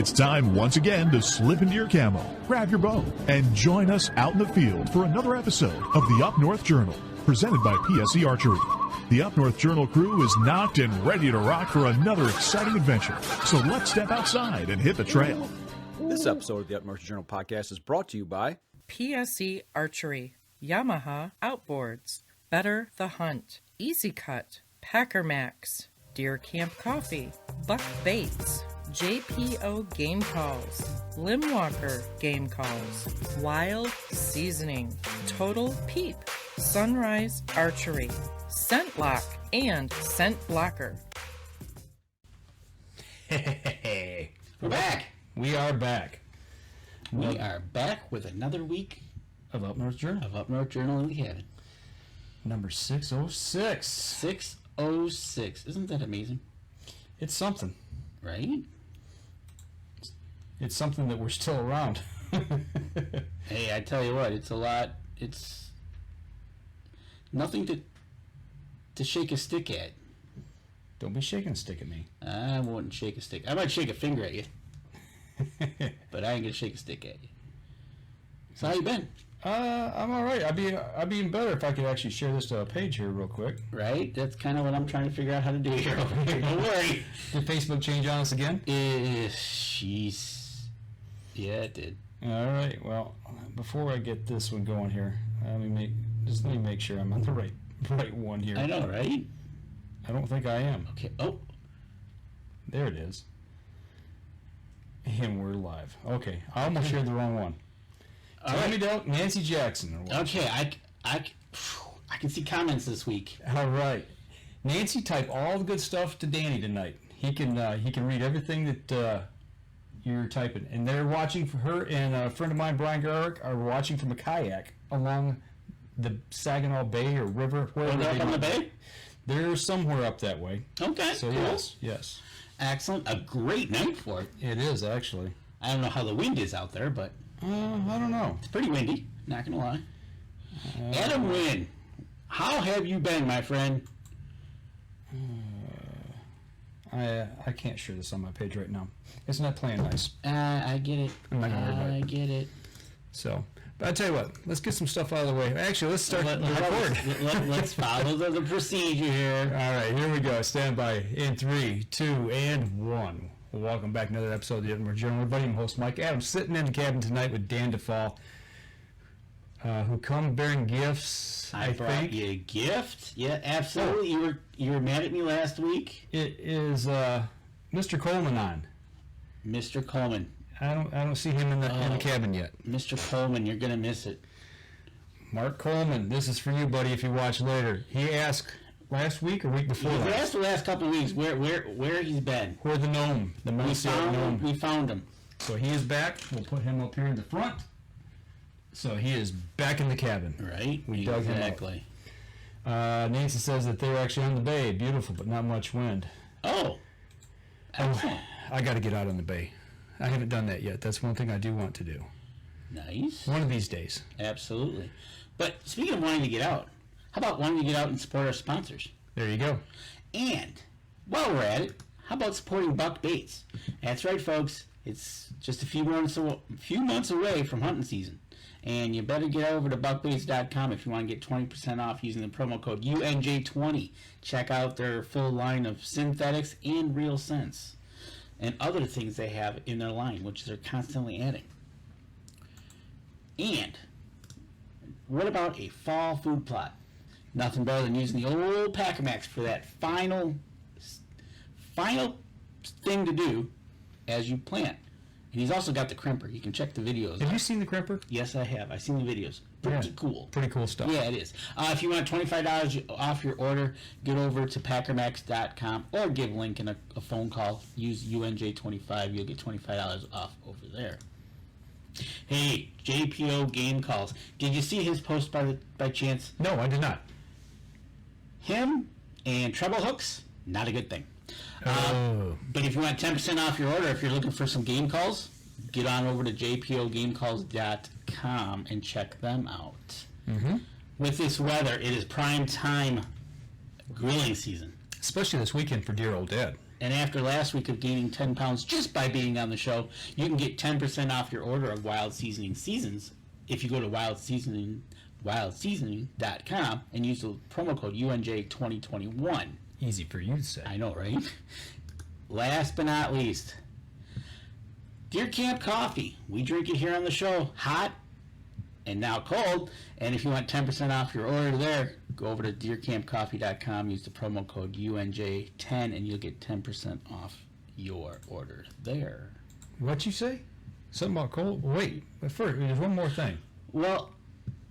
It's time once again to slip into your camo, grab your bow, and join us out in the field for another episode of the Up North Journal, presented by PSE Archery. The Up North Journal crew is knocked and ready to rock for another exciting adventure. So let's step outside and hit the trail. This episode of the Up North Journal podcast is brought to you by PSE Archery, Yamaha Outboards, Better the Hunt, Easy Cut, Packer Max, Deer Camp Coffee, Buck Baits, JPO Game Calls, Limwalker Game Calls, Wild Seasoning, Total Peep, Sunrise Archery, Scent Lock, and Scent Blocker. Hey, we're back. We are back. We are back with another week of Up North Journal. Of Up North Journal in the cabin. Number 606. 606. Isn't that amazing? It's something. Right? It's something that we're still around. Hey, I tell you what, it's a lot. It's nothing to shake a stick at. Don't be shaking a stick at me. I wouldn't shake a stick. I might shake a finger at you. But I ain't gonna shake a stick at you. So how you been? I'm all right. I'd be even better if I could actually share this page here real quick. Right? That's kind of what I'm trying to figure out how to do here. Don't worry. Did Facebook change on us again? Jeez. Yeah, it did. All right. Well, before I get this one going here, let me make sure I'm on the right one here. I know, right? I don't think I am. Okay. Oh, there it is. And we're live. Okay, I almost shared the wrong one. Tell me about Nancy Jackson. Okay, I can see comments this week. All right, Nancy typed all the good stuff to Danny tonight. He can read everything that you're typing, and they're watching for her. And a friend of mine, Brian Garrick, are watching from a kayak along the Saginaw Bay or River. Where they're up on the bay? They're somewhere up that way. Okay, so cool. Yes. Excellent. A great night for it. It is, actually. I don't know how the wind is out there, but I don't know. It's pretty windy, not gonna lie. Adam Wynn, how have you been, my friend? I can't share this on my page right now. It's not playing nice. I get it. I'm not gonna worry about it. I get it. So, but I tell you what, let's get some stuff out of the way. Actually, let's start the record. Let's follow the procedure here. All right, here we go. Stand by in 3, 2, and 1. Welcome back to another episode of the Up North Journal. Everybody, I'm host Mike Adams, sitting in the cabin tonight with Dan DeFall, who come bearing gifts. I brought you a gift. Yeah, absolutely. Oh. You were mad at me last week. It is Mr. Coleman on. Mr. Coleman. I don't see him in the cabin yet. Mr. Coleman, you're gonna miss it. Mark Coleman, this is for you, buddy. If you watch later, he asked last week or week before. He asked the last couple of weeks where he's been. Where the gnome, the mouse gnome. We found him. So he is back. We'll put him up here in the front. So he is back in the cabin. Right. We dug him up. Nancy says that they're actually on the bay. Beautiful, but not much wind. Oh. Excellent. I got to get out on the bay. I haven't done that yet. That's one thing I do want to do. Nice. One of these days. Absolutely. But speaking of wanting to get out, how about wanting to get out and support our sponsors? There you go. And while we're at it, how about supporting Buck Baits? That's right, folks. It's just a few months away from hunting season. And you better get over to buckbaits.com if you want to get 20% off using the promo code UNJ20. Check out their full line of synthetics and real scents and other things they have in their line, which they're constantly adding. And what about a fall food plot? Nothing better than using the old Packer Max for that final thing to do as you plant. And he's also got the crimper. You can check the videos. Have you seen the crimper? Yes, I have. I've seen the videos. Pretty cool. Pretty cool stuff. Yeah, it is. If you want $25 off your order, get over to packermax.com or give Lincoln a phone call. Use UNJ25. You'll get $25 off over there. Hey, JPO Game Calls. Did you see his post by chance? No, I did not. Him and treble hooks, not a good thing. But if you want 10% off your order, if you're looking for some game calls, get on over to jpogamecalls.com and check them out. Mm-hmm. With this weather, it is prime time grilling season. Especially this weekend for dear old dad. And after last week of gaining 10 pounds just by being on the show, you can get 10% off your order of Wild Seasoning Seasons if you go to wildseasoning.com and use the promo code UNJ2021. Easy for you to say. I know, right? Last but not least, Deer Camp Coffee. We drink it here on the show, hot and now cold. And if you want 10% off your order there, go over to deercampcoffee.com, use the promo code UNJ10, and you'll get 10% off your order there. What'd you say? Something about cold? Wait, but first, there's one more thing. Well,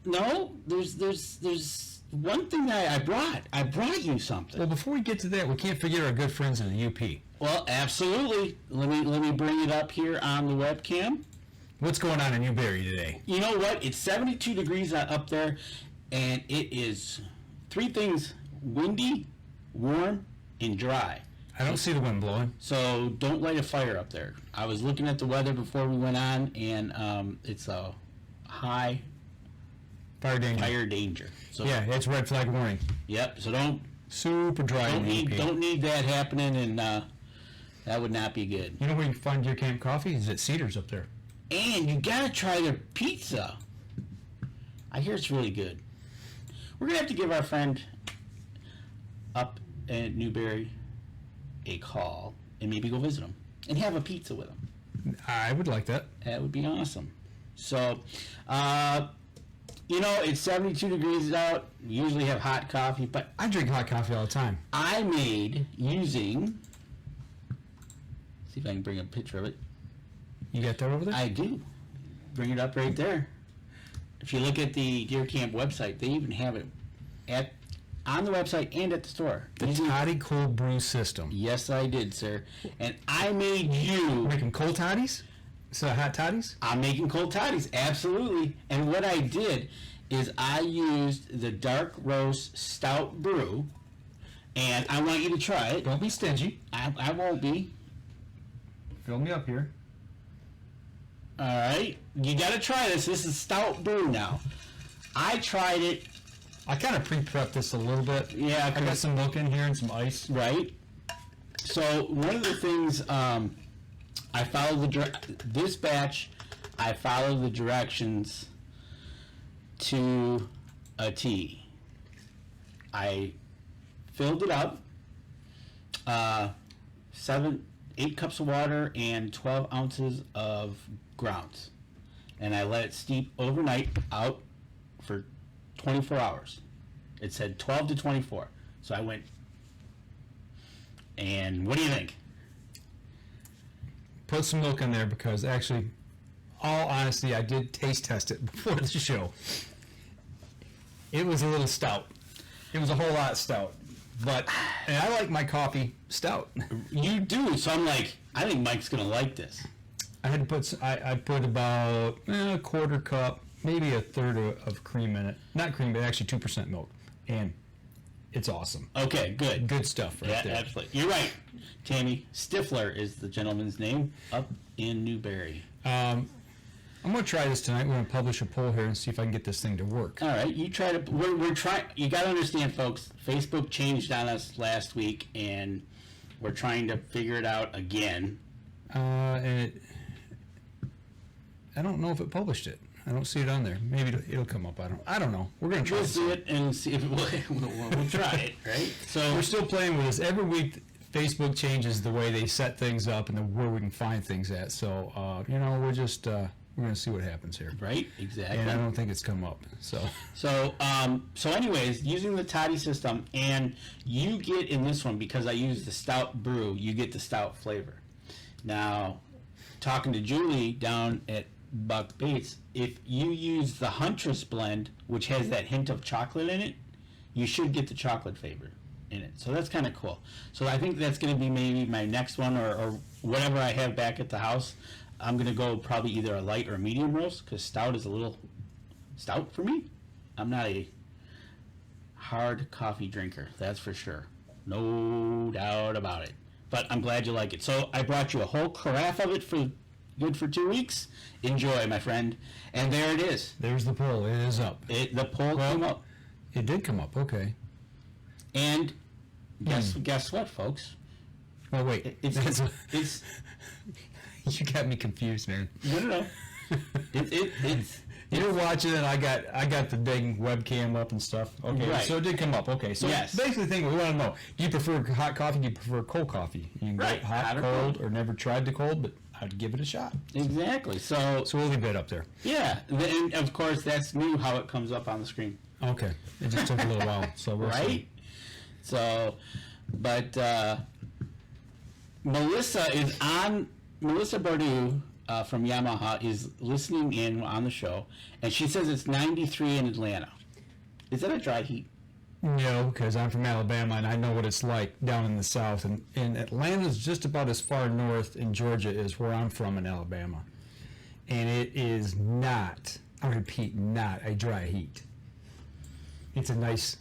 no, there's one thing that I brought. I brought you something. Well, before we get to that, we can't forget our good friends in the UP. Well, absolutely. Let me bring it up here on the webcam. What's going on in Newberry today? You know what? It's 72 degrees up there, and it is three things: windy, warm, and dry. I don't see the wind blowing. So don't light a fire up there. I was looking at the weather before we went on, and it's a high Fire danger. fire danger. So Yeah, it's red flag warning. Yep. So don't Super dry in the UP. don't need that happening, and that would not be good. You know where you can find your camp coffee? Is at Cedars up there. And you gotta try their pizza. I hear it's really good. We're gonna have to give our friend up at Newberry a call and maybe go visit him and have a pizza with him. I would like that. That would be awesome. So, it's 72 degrees out. We usually have hot coffee, but I drink hot coffee all the time. I made using. See if I can bring a picture of it. You got that over there? I do. Bring it up right there. If you look at the Deer Camp website, they even have it on the website and at the store. The Toddy Cold Brew System. Yes, I did, sir. And I made you... Making cold toddies? So hot toddies? I'm making cold toddies, absolutely. And what I did is I used the dark roast stout brew, and I want you to try it. Don't be stingy. I won't be. Fill me up here. All right, you got to try this. This is stout brew now. I tried it. I kind of pre-prepped this a little bit. Yeah, I got some milk in here and some ice. Right. So one of the things I followed this batch. I followed the directions to a T. I filled it up. 8 cups of water and 12 ounces of grounds, and I let it steep overnight out for 24 hours. It said 12 to 24, so I went. And what do you think? Put some milk in there because actually, all honesty, I did taste test it before the show. It was a little stout. It was a whole lot stout. And I like my coffee stout. You do, so I'm like, I think Mike's gonna like this. I had to put. I put about a quarter cup, maybe a third of cream in it. Not cream, but actually 2% milk, and it's awesome. Okay, good. Good stuff right there. Absolutely. You're right. Tammy Stifler is the gentleman's name up in Newberry. I'm going to try this tonight. We're going to publish a poll here and see if I can get this thing to work. All right, you try to. We're trying. You got to understand, folks. Facebook changed on us last week, and we're trying to figure it out again. I don't know if it published it. I don't see it on there. Maybe it'll come up. I don't know. We're going to try. We'll see it and see if we'll try it. Right. So we're still playing with this every week. Facebook changes the way they set things up and where we can find things at. So we're just. We're going to see what happens here. Right, exactly. And I don't think it's come up. So anyways, using the toddy system, and you get in this one, because I use the stout brew, you get the stout flavor. Now, talking to Julie down at Buck Baits, if you use the Huntress blend, which has that hint of chocolate in it, you should get the chocolate flavor in it. So that's kind of cool. So I think that's going to be maybe my next one, or whatever I have back at the house. I'm going to go probably either a light or a medium roast, because stout is a little stout for me. I'm not a hard coffee drinker, that's for sure. No doubt about it. But I'm glad you like it. So I brought you a whole carafe of it for good for 2 weeks. Enjoy, my friend. And there it is. There's the poll. It is up. The poll came up. It did come up. Okay. And guess what, folks? Oh wait, It's you got me confused, man. no. It's You're watching it. I got the big webcam up and stuff. Okay, Right. so it did come up. Okay, so Yes. basically, the thing we want to know: do you prefer hot coffee? Do you prefer cold coffee? You can Right, go hot, hot or cold, cold. or never tried the cold, but I'd give it a shot. exactly. So So we'll leave it up there. yeah, and of course that's new how it comes up on the screen, Okay, it just took a little while. So we'll see. right? So, but Melissa Bordeaux from Yamaha is listening in on the show, and she says it's 93 in Atlanta. Is that a dry heat? No, because I'm from Alabama and I know what it's like down in the South. And Atlanta's just about as far north in Georgia as where I'm from in Alabama. And it is not, I repeat, not a dry heat. It's a nice,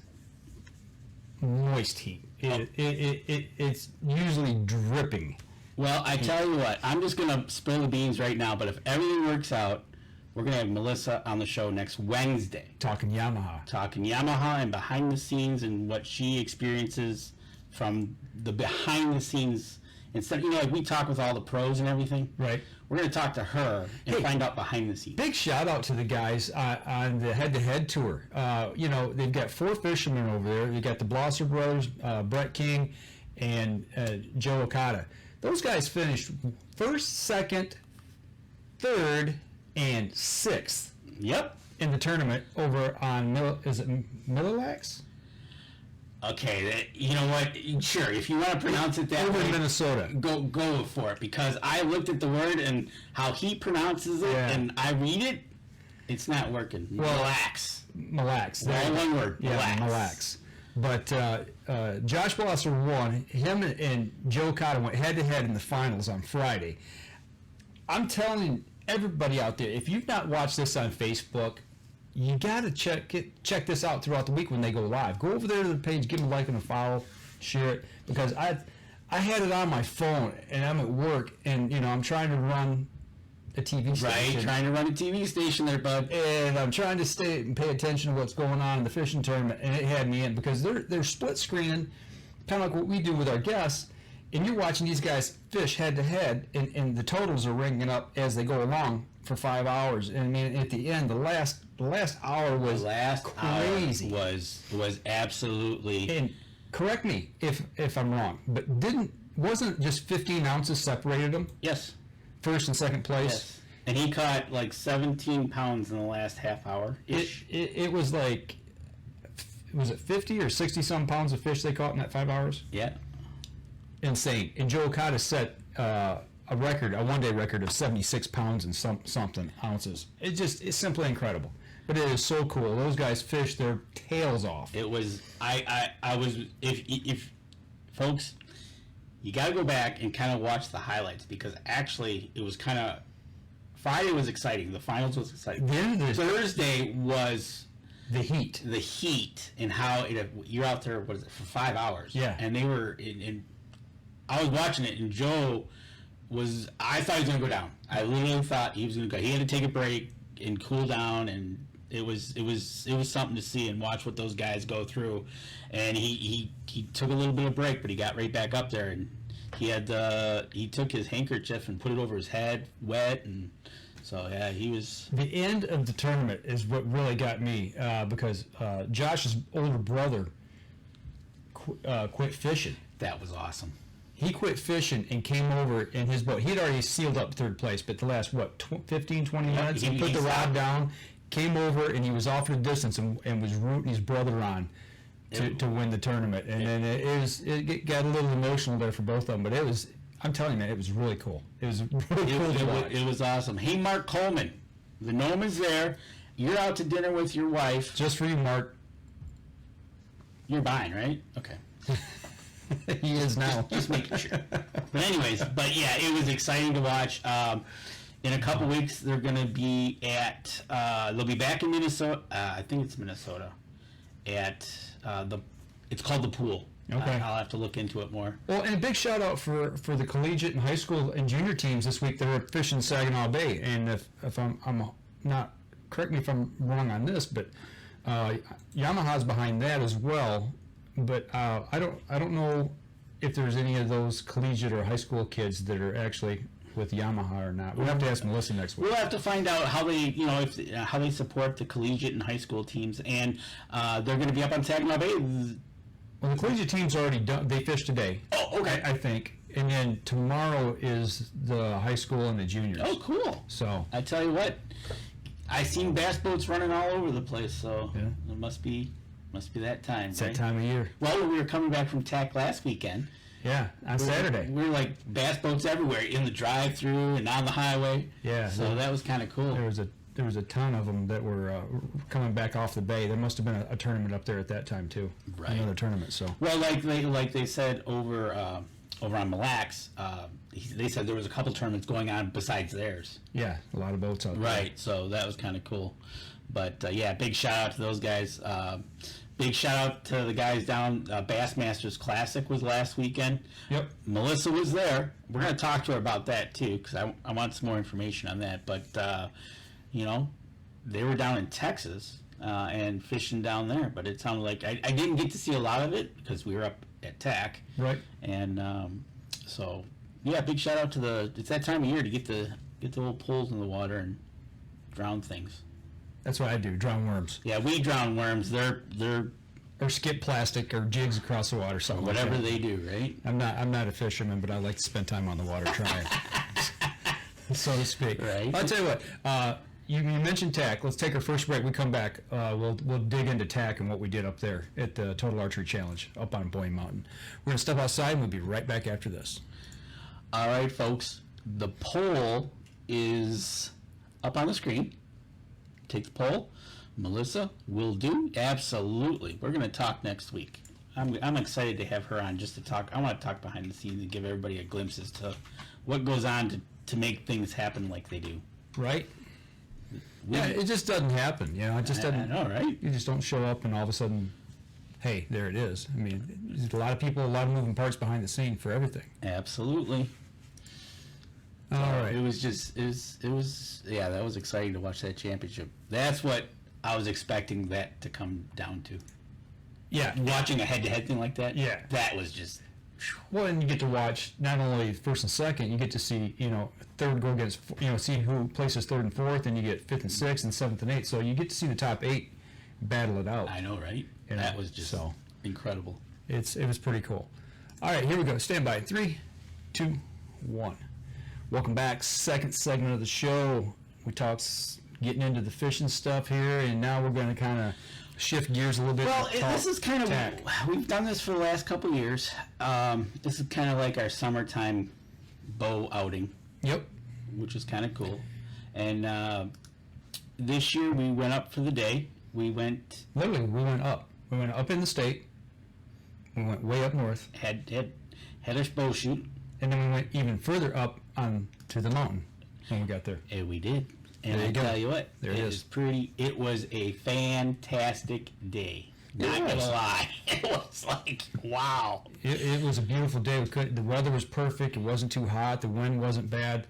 moist heat. It's usually dripping. Well, I tell you what, I'm just going to spill the beans right now, but if everything works out, we're going to have Melissa on the show next Wednesday. Talking Yamaha. Talking Yamaha and behind the scenes and what she experiences from the behind the scenes. Instead, like we talk with all the pros and everything. Right. We're going to talk to her and find out behind the scenes. Big shout out to the guys on the head-to-head tour. They've got 4 fishermen over there. They got the Blosser brothers, Brett King, and Joe Okada. Those guys finished 1st, 2nd, 3rd, and 6th. Yep. In the tournament over on Millilax? Okay, you know what? Sure, if you want to pronounce it that Over way, in Minnesota. go for it, because I looked at the word and how he pronounces it, Yeah. and I read it. It's not working. Well, Relax. Mille Lacs. All one word. Yeah, Relax. Mille Lacs. But Josh Blosser won. Him and Joe Cotta went head-to-head in the finals on Friday. I'm telling everybody out there, if you've not watched this on Facebook, you got to check this out throughout the week when they go live. Go over there to the page, give them a like and a follow, share it, because I had it on my phone and I'm at work and I'm trying to run a TV station. Right, trying to run a TV station there, bud. And I'm trying to stay and pay attention to what's going on in the fishing tournament, and it had me in because they're split screening, kind of like what we do with our guests. And you're watching these guys fish head to head, and the totals are ringing up as they go along for 5 hours. And I mean, at the end, the last hour was crazy. Hour was absolutely. And correct me if I'm wrong, but wasn't just 15 ounces separated them? Yes. First and second place. Yes. And he caught like 17 pounds in the last half hour. It was like, was it 50 or 60 some pounds of fish they caught in that 5 hours? Yeah. Insane. And Joe Okada set a one-day record of 76 pounds and something ounces. It's simply incredible. But it is so cool. Those guys fish their tails off. It was. I was. If folks, you got to go back and kind of watch the highlights, because actually it was kind of. Friday was exciting. The finals was exciting. Thursday was the heat. The heat and how you're out there. What is it, for 5 hours? Yeah. And they were in. I was watching it, and Joe was. I thought he was going to go down. I literally thought he was going to go. He had to take a break and cool down, and it was something to see and watch what those guys go through. And he took a little bit of break, but he got right back up there, and he took his handkerchief and put it over his head, wet, and so yeah, he was. The end of the tournament is what really got me, because Josh's older brother quit fishing. That was awesome. He quit fishing and came over in his boat. He'd already sealed up 3rd place, but the last, 15, 20 minutes, he put the rod down, came over, and he was off at a distance and was rooting his brother on to win the tournament. And then it got a little emotional there for both of them, but I'm telling you, man, it was really cool. It was really cool to watch. It was awesome. Hey, Mark Coleman, the Noman's there. You're out to dinner with your wife. Just for you, Mark. You're buying, right? Okay. He is now. Just making sure. But anyways, yeah, it was exciting to watch. In a couple weeks, they're going to be they'll be back in Minnesota. I think it's Minnesota. It's called the Pool. Okay. I'll have to look into it more. Well, and a big shout out for the collegiate and high school and junior teams this week. They're fishing Saginaw Bay, and if I'm not, correct me if I'm wrong on this, but Yamaha's behind that as well. But I don't know if there's any of those collegiate or high school kids that are actually with Yamaha or not. We'll have to ask Melissa next week. We'll have to find out how they, how they support the collegiate and high school teams, and they're going to be up on Saginaw Bay. Well, the collegiate team's already done. They fished today. Oh, okay. I think. And then tomorrow is the high school and the juniors. Oh, cool. So I tell you what, I seen bass boats running all over the place. So it must be that time. it's right? that time of year. Well, we were coming back from TAC last weekend. Yeah, on Saturday. We were like bass boats everywhere in the drive-through and on the highway. Yeah. So that was kind of cool. There was a ton of them that were coming back off the bay. There must have been a tournament up there at that time too. Right. Another tournament. So. Well, like they said over on Mille Lacs, they said there was a couple tournaments going on besides theirs. Yeah, a lot of boats out there. Right. So that was kind of cool. But yeah, big shout out to those guys. Big shout out to the guys down. Bassmasters Classic was last weekend. Yep. Melissa was there. We're going to talk to her about that too, because I want some more information on that. But they were down in Texas and fishing down there. But it sounded like I didn't get to see a lot of it because we were up at TAC. Right. And so yeah, big shout out to it's that time of year to get the little poles in the water and drown things. That's what I do. Drown worms. Yeah, we drown worms. They're Or skip plastic or jigs across the water. Something. whatever like that. they do, right? I'm not a fisherman, but I like to spend time on the water trying, so to speak. Right. I'll tell you what. You mentioned TAC. Let's take our first break. We come back. We'll dig into TAC and what we did up there at the Total Archery Challenge up on Boyne Mountain. We're gonna step outside and we'll be right back after this. All right, folks. The poll is up on the screen. Take the poll. Melissa will do. Absolutely. We're going to talk next week. I'm excited to have her on just to talk. I want to talk behind the scenes and give everybody a glimpse as to what goes on to make things happen like they do. Right? Yeah, it just doesn't happen. It just doesn't. I know, right? You just don't show up and all of a sudden, hey, there it is. I mean, there's a lot of people, a lot of moving parts behind the scene for everything. Absolutely. All right. It was that was exciting to watch that championship. That's what I was expecting that to come down to. Yeah. Watching a head-to-head thing like that. Yeah. That was just. Well, and you get to watch not only first and second, you get to see, third go against, see who places third and fourth, and you get fifth and sixth and seventh and eighth. So you get to see the top 8 battle it out. I know, right? That was just incredible. It was pretty cool. All right, here we go. Stand by. 3, 2, 1. Welcome back. Second segment of the show. We talked getting into the fishing stuff here, and now we're going to kind of shift gears a little bit. Well, this is kind of TAC. We've done this for the last couple of years. This is kind of like our summertime bow outing. Yep. Which is kind of cool. And this year we went up for the day. Literally, we went up. We went up in the state. We went way up north. Had our bow shoot. And then we went even further up on to the mountain when we got there. And we did. And I tell you what, there it is. It was a fantastic day. Not gonna lie, it was like wow. It was a beautiful day. The weather was perfect. It wasn't too hot. The wind wasn't bad.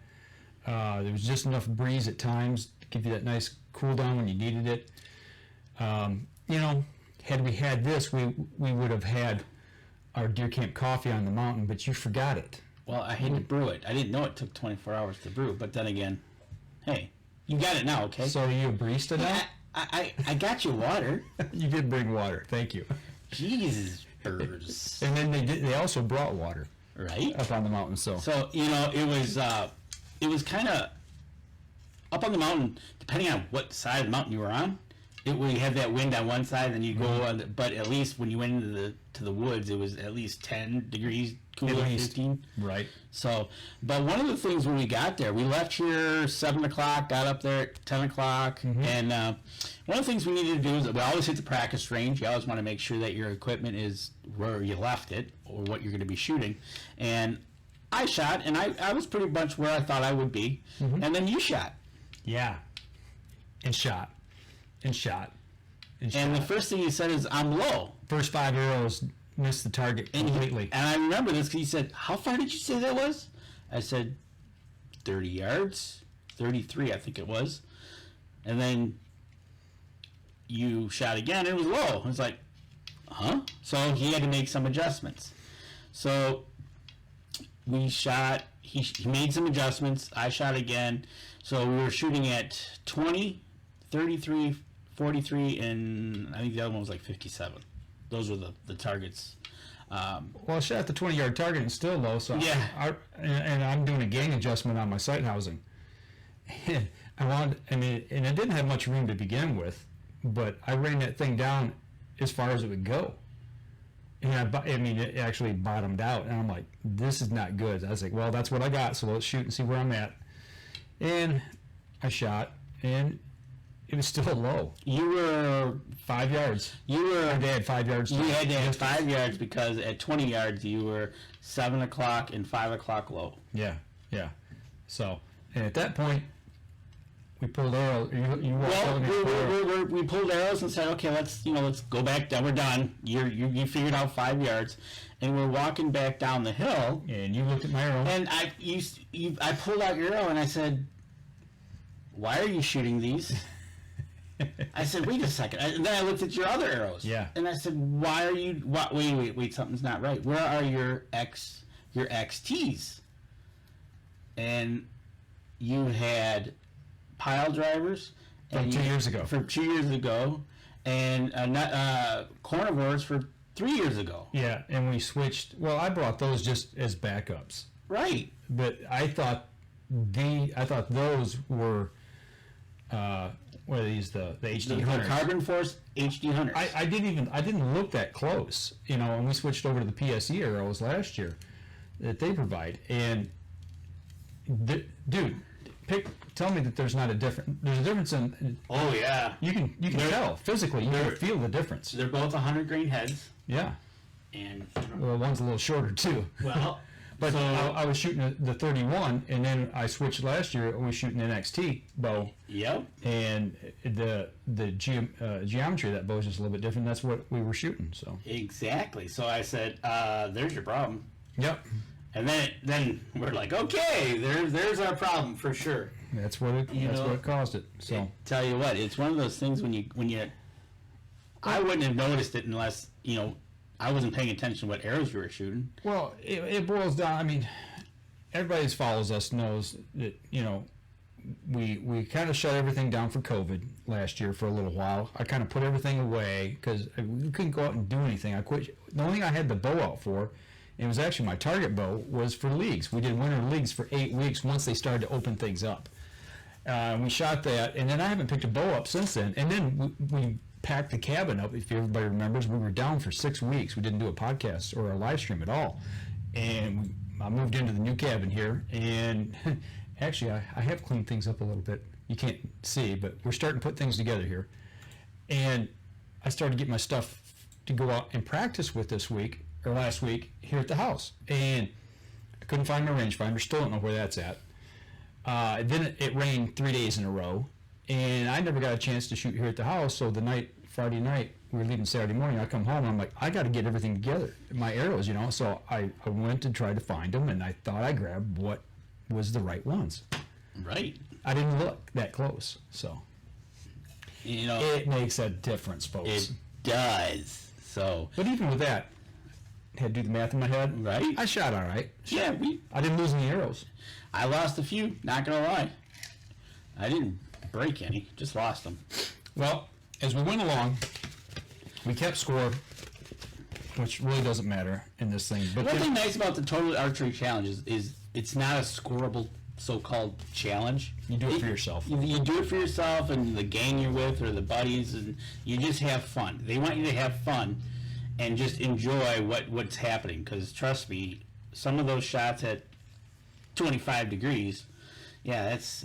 There was just enough breeze at times to give you that nice cool down when you needed it. Had we had this, we would have had our deer camp coffee on the mountain, but you forgot it. Well, I had to brew it. I didn't know it took 24 hours to brew, but then again, hey, you got it now, okay? So are you a barista now? I got you water. You did bring water. Thank you. Jesus, birds. And then they also brought water. Right? Up on the mountain, so it was kind of up on the mountain, depending on what side of the mountain you were on. We had that wind on one side, then you go on, but at least when you went into the woods, it was at least 10 degrees cooler, 15. Right. So, but one of the things when we got there, we left here 7 o'clock, got up there at 10 o'clock, and one of the things we needed to do is we always hit the practice range. You always want to make sure that your equipment is where you left it or what you're going to be shooting. And I shot, and I was pretty much where I thought I would be, and then you shot. Yeah. And shot. And the first thing you said is, I'm low. First 5 arrows missed the target completely. And I remember this because you said, how far did you say that was? I said, 30 yards, 33 I think it was. And then you shot again, and it was low. I was like, huh? So he had to make some adjustments. So we shot. He made some adjustments. I shot again. So we were shooting at 20, 33, 43, and I think the other one was like 57. Those were the targets. Well, I shot at the 20-yard target and still low. So Yeah. and I'm doing a gang adjustment on my sight housing. And it didn't have much room to begin with, but I ran that thing down as far as it would go. And it actually bottomed out, and I'm like, this is not good. I was like, well, that's what I got, so let's shoot and see where I'm at. And I shot, and it was still low. You were 5 yards. They had 5 yards. You had to have 5 yards because at 20 yards you were 7 o'clock and 5 o'clock low. Yeah. So, and at that point, we pulled arrows. You walked out and you pulled arrows. We pulled arrows and said, okay, let's go back down. We're done. You figured out 5 yards, and we're walking back down the hill. And you looked at my arrow. And I pulled out your arrow and I said, why are you shooting these? I said, wait a second. And then I looked at your other arrows. Yeah. And I said, why are you? Wait, something's not right. Where are your XTs? And you had pile drivers From 2 years ago. From 2 years ago, and carnivores for 3 years ago. Yeah, and we switched. Well, I brought those just as backups. Right. But I thought those were what are these, the HD hunters? The Carbon Force HD hunters. I didn't look that close, and we switched over to the PSE arrows last year that they provide. And dude, tell me that there's a difference in. Oh yeah. You can tell physically. You can feel the difference. They're both 100 grain heads. Yeah. And well, one's a little shorter too. Well. But I was shooting the 31, and then I switched last year. I was shooting an XT bow. Yep. And the geometry of that bow is just a little bit different. That's what we were shooting. So exactly. So I said, "There's your problem." Yep. And then we're like, "Okay, there's our problem for sure." That's what what caused it. So tell you what, it's one of those things when you I wouldn't have noticed it unless I wasn't paying attention to what arrows you were shooting. Well, it boils down. I mean, everybody who follows us knows that we kind of shut everything down for COVID last year for a little while. I kind of put everything away because we couldn't go out and do anything. I quit. The only thing I had the bow out for, and it was actually my target bow, was for leagues. We did winter leagues for 8 weeks once they started to open things up. We shot that, and then I haven't picked a bow up since then. And then we packed the cabin up. If everybody remembers, we were down for 6 weeks. We didn't do a podcast or a live stream at all. And I moved into the new cabin here, and actually I have cleaned things up a little bit. You can't see, but we're starting to put things together here. And I started getting my stuff to go out and practice with last week here at the house. And I couldn't find my rangefinder. Still don't know where that's at. Then it rained 3 days in a row. And I never got a chance to shoot here at the house, so Friday night, we were leaving Saturday morning, I come home, and I'm like, I got to get everything together, my arrows, so I went to try to find them, and I thought I grabbed what was the right ones. Right. I didn't look that close, so. It makes a difference, folks. It does. So. But even with that, I had to do the math in my head. Right. I shot all right. Yeah, I didn't lose any arrows. I lost a few, not going to lie. I didn't break any, just lost them. Well, as we went along, we kept score, which really doesn't matter in this thing. But one thing nice about the Total Archery Challenge is it's not a scoreable so-called challenge. You do it for yourself. You do it for yourself and the gang you're with or the buddies, and you just have fun. They want you to have fun and just enjoy what's happening, because trust me, some of those shots at 25 degrees, yeah, it's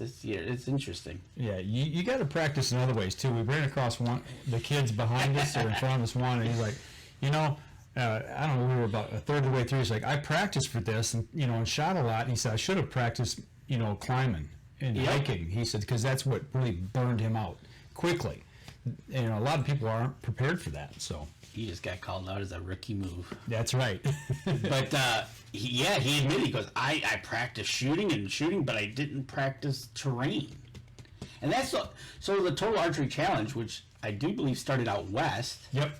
interesting. Yeah, you got to practice in other ways too. We ran across the kids behind us or in front of us one, and he's like, I don't know, we were about a third of the way through. He's like, I practiced for this, and and shot a lot. And he said I should have practiced, climbing and hiking. He said because that's what really burned him out quickly. And a lot of people aren't prepared for that. So he just got called out as a rookie move. That's right. But he admitted, he goes, I practiced shooting, but I didn't practice terrain. And that's so the Total Archery Challenge, which I do believe started out west. Yep.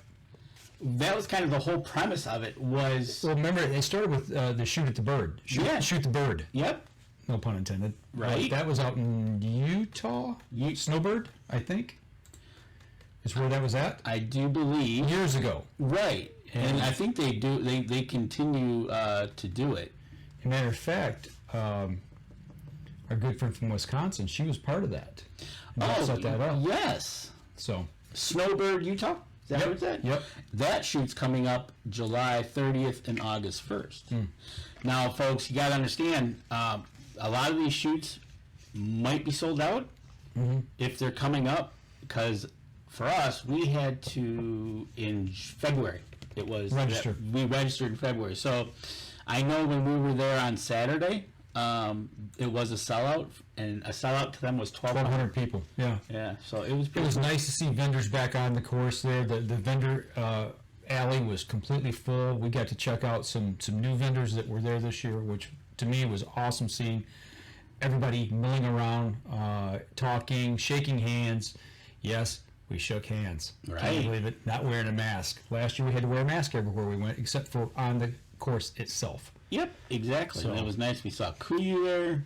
that was kind of the whole premise of it was. Well, remember, it started with the shoot at the bird. Shoot the bird. Yep. No pun intended. Right. That was out in Utah. Snowbird, I think, is where that was at. I do believe. Years ago. Right. And I think they do. They continue to do it. As a matter of fact, our good friend from Wisconsin, she was part of that. And set that up. Yes. So. Snowbird, Utah? Is that what it's at? Yep. That shoot's coming up July 30th and August 1st. Now, folks, you got to understand, a lot of these shoots might be sold out if they're coming up, because for us, we had to, in February, it was register. We registered in February. So I know when we were there on Saturday, it was a sellout, and a sellout to them was 1,200 people. Yeah. Yeah, so it was It pretty was cool. nice to see vendors back on the course there. The vendor alley was completely full. We got to check out some new vendors that were there this year, which to me was awesome seeing everybody milling around, talking, shaking hands. Yes, we shook hands. Right. Can you believe it? Not wearing a mask. Last year we had to wear a mask everywhere we went, except for on the course itself. Yep, exactly. So- And it was nice. We saw Kuyu there.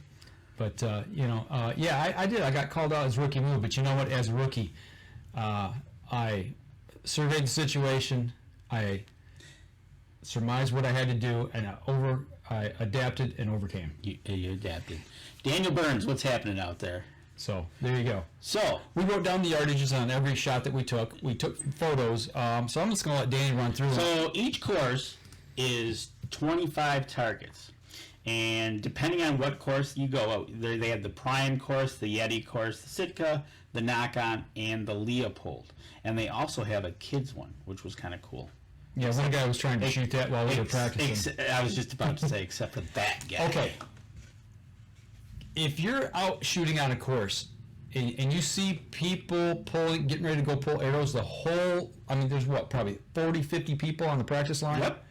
But, yeah, I did. I got called out as rookie move, but you know what? As a rookie, I surveyed the situation, I surmised what I had to do, and I adapted and overcame. You adapted. Daniel Burns, what's happening out there? So, there you go. So, We wrote down the yardages on every shot that we took. We took photos. So I'm just going to let Danny run through it. so each course is 25 targets. And depending on what course you go out, they have the Prime course, the Yeti course, the Sitka, the Knock-On, and the Leopold. And they also have a kids one, which was kind of cool. Yeah, one guy was trying to shoot that while we were practicing. I was just about to say, except for that guy. Okay. If you're out shooting on a course and you see people getting ready to go pull arrows, there's probably 40, 50 people on the practice line? Yep.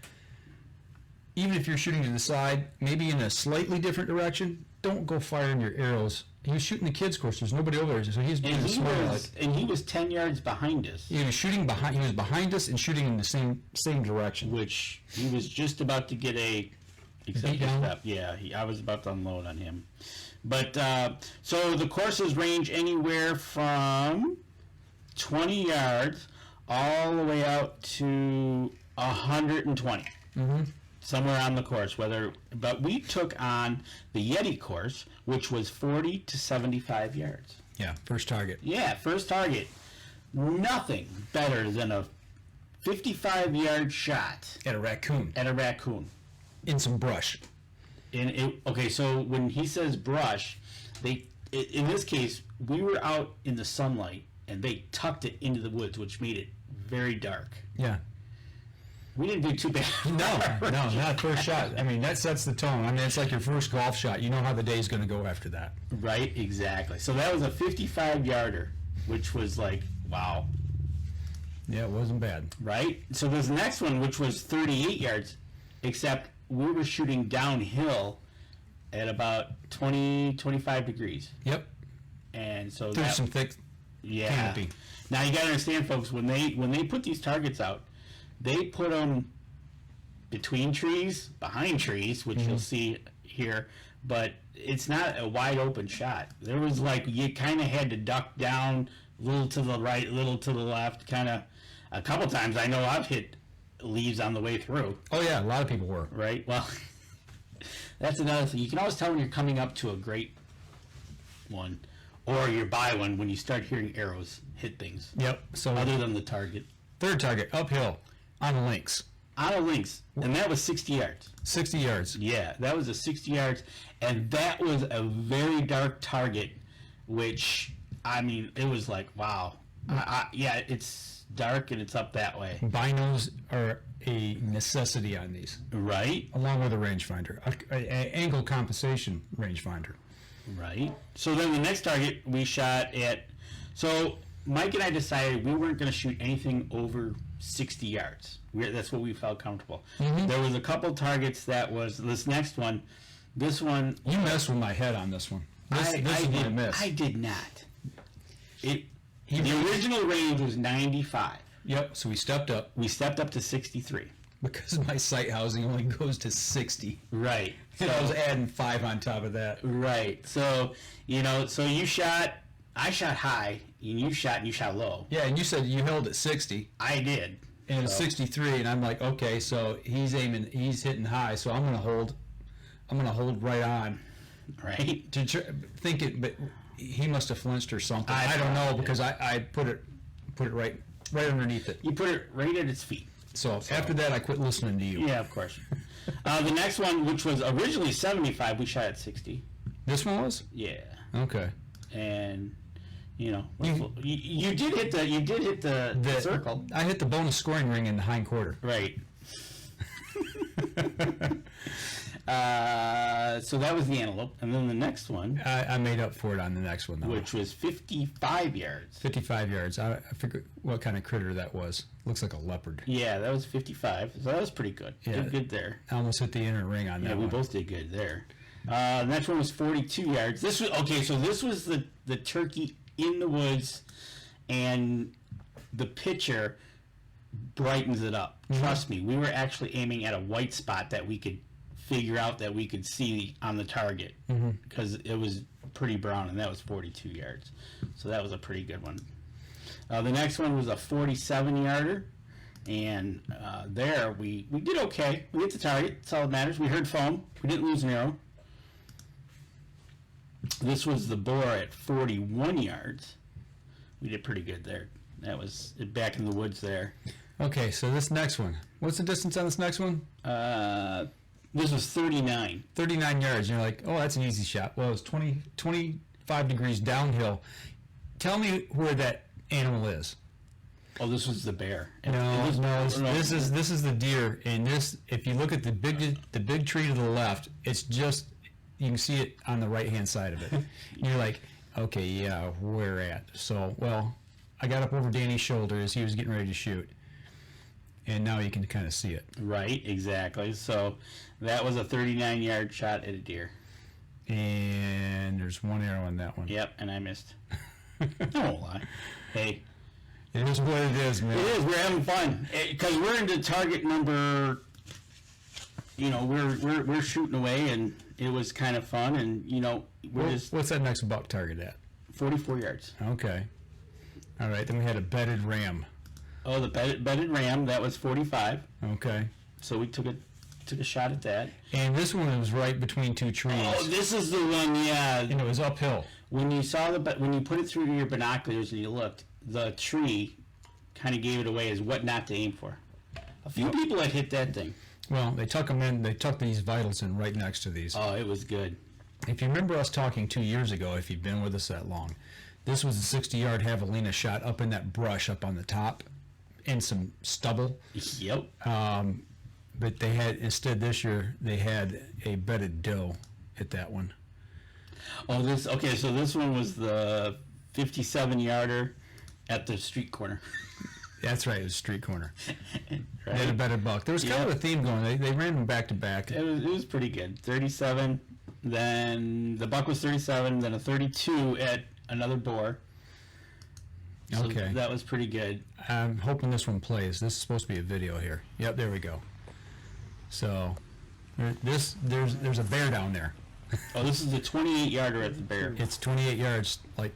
Even if you're shooting to the side, maybe in a slightly different direction, don't go firing your arrows. He was shooting the kids' course. There's nobody over there, so he's being smart. And he was 10 yards behind us. He was shooting behind. He was behind us and shooting in the same direction. Which he was just about to get a acceptance down? step. Yeah, I was about to unload on him. But so the courses range anywhere from 20 yards all the way out to 120. Somewhere on the course, but we took on the Yeti course, which was 40 to 75 yards. Yeah, first target. Yeah, first target. Nothing better than a 55-yard shot At a raccoon. in In some brush. So when he says brush, in this case, we were out in the sunlight, and they tucked it into the woods, which made it very dark. Yeah. We didn't do too bad. No, not first shot. I mean, that sets the tone. I mean, it's like your first golf shot. You know how the day's going to go after that. Right, exactly. So that was a 55-yarder, which was like, wow. Yeah, it wasn't bad. Right? So there's the next one, which was 38 yards, except we were shooting downhill at about 20, 25 degrees. Yep. And so There's some thick canopy. Now you got to understand, folks, when they put these targets out, they put them between trees, behind trees, which you'll see here, but it's not a wide open shot. There was you kind of had to duck down, a little to the right, a little to the left, kind of. A couple times I know I've hit leaves on the way through. Oh, yeah, a lot of people were. Right? Well, that's another thing. You can always tell when you're coming up to a great one, or you're by one when you start hearing arrows hit things. Yep. So Other than the target. third target, uphill, on the links. On a links, and that was 60 yards. 60 yards. Yeah, that was a 60 yards, and that was a very dark target, which, I mean, it was like, wow. Yeah, it's dark and it's up that way. Binos are a necessity on these, Right? along with a rangefinder, an angle compensation rangefinder. Right. So then the next target we shot at, so Mike and I decided we weren't going to shoot anything over 60 yards. That's what we felt comfortable. There was a couple targets that was this next one. This one, You messed with my head on this one. This is what I missed. I did not. The original range was 95. Yep. So we stepped up We stepped up to 63. because my sight housing only goes to 60. Right. And I was adding 5 on top of that. Right. So, so you shot, I shot high, and you shot low. Yeah, and you said you held at 60. I did. And it's 63, and I'm like, okay, so he's hitting high, so I'm gonna hold right on. Right. But he must have flinched or something. I don't know, because I put it right underneath it. You put it right at its feet. So after that, I quit listening to you. Yeah, of course. The next one, which was originally 75, we shot at 60. This one was? Yeah. Okay. And you did hit the circle. I hit the bonus scoring ring in the hind quarter. Right. So that was the antelope, and then the next one, I made up for it on the next one, though. which was 55 yards. 55 yards. I forget what kind of critter that was. Looks like a leopard. Yeah, that was 55. So that was pretty good. Yeah. Did good there. I almost hit the inner ring on that Yeah, we one. both did good there. The next one was 42 yards. This was okay. So this was the turkey in the woods, and the picture brightens it up. Mm-hmm. Trust me, we were actually aiming at a white spot that we could figure out that we could see on the target, because it was pretty brown, and that was 42 yards. So that was a pretty good one. The next one was a 47 yarder, and there we did okay. We hit the target. That's all that matters. We heard foam. We didn't lose an arrow. This was the boar at 41 yards. We did pretty good there. That was back in the woods there. Okay, so this next one. What's the distance on this next one? This was 39. 39 yards. And you're like, oh, that's an easy shot. Well, it's 25 degrees downhill. Tell me where that animal is. Oh, this was the bear. This is the deer. And this, if you look at the big tree to the left, it's just, you can see it on the right-hand side of it. And you're like, okay, yeah, where at? So, well, I got up over Danny's shoulder as he was getting ready to shoot. And now you can kind of see it. Right, exactly. So that was a 39-yard shot at a deer. And there's one arrow on that one. Yep, and I missed. I won't lie. Hey. It is what it is, man. It is. We're having fun. Because we're into target number, we're shooting away, and it was kind of fun, and, What's that next buck target at? 44 yards. Okay. All right, then we had a bedded ram. Oh, the bedded ram, that was 45. Okay. So we took a shot at that. And this one was right between two trees. Oh, this is the one, yeah. And it was uphill. When you put it through your binoculars and you looked, the tree kind of gave it away as what not to aim for. A few people had hit that thing. Well, they tuck them in. They tuck these vitals in right next to these. Oh, it was good. If you remember us talking 2 years ago, if you've been with us that long, this was a 60-yard javelina shot up in that brush up on the top, in some stubble. Yep. But they had, instead this year, they had a bedded doe at that one. Oh, so this one was the 57-yarder at the street corner. That's right, it was street corner. Right? They had a bedded buck. There was kind of a theme going. They ran them back to back. It was pretty good. 37, then the buck was 37, then a 32 at another boar. So okay. That was pretty good. I'm hoping this one plays. This is supposed to be a video here. Yep, there we go. So, there's a bear down there. Oh, this is the 28-yarder at the bear. It's 28 yards, like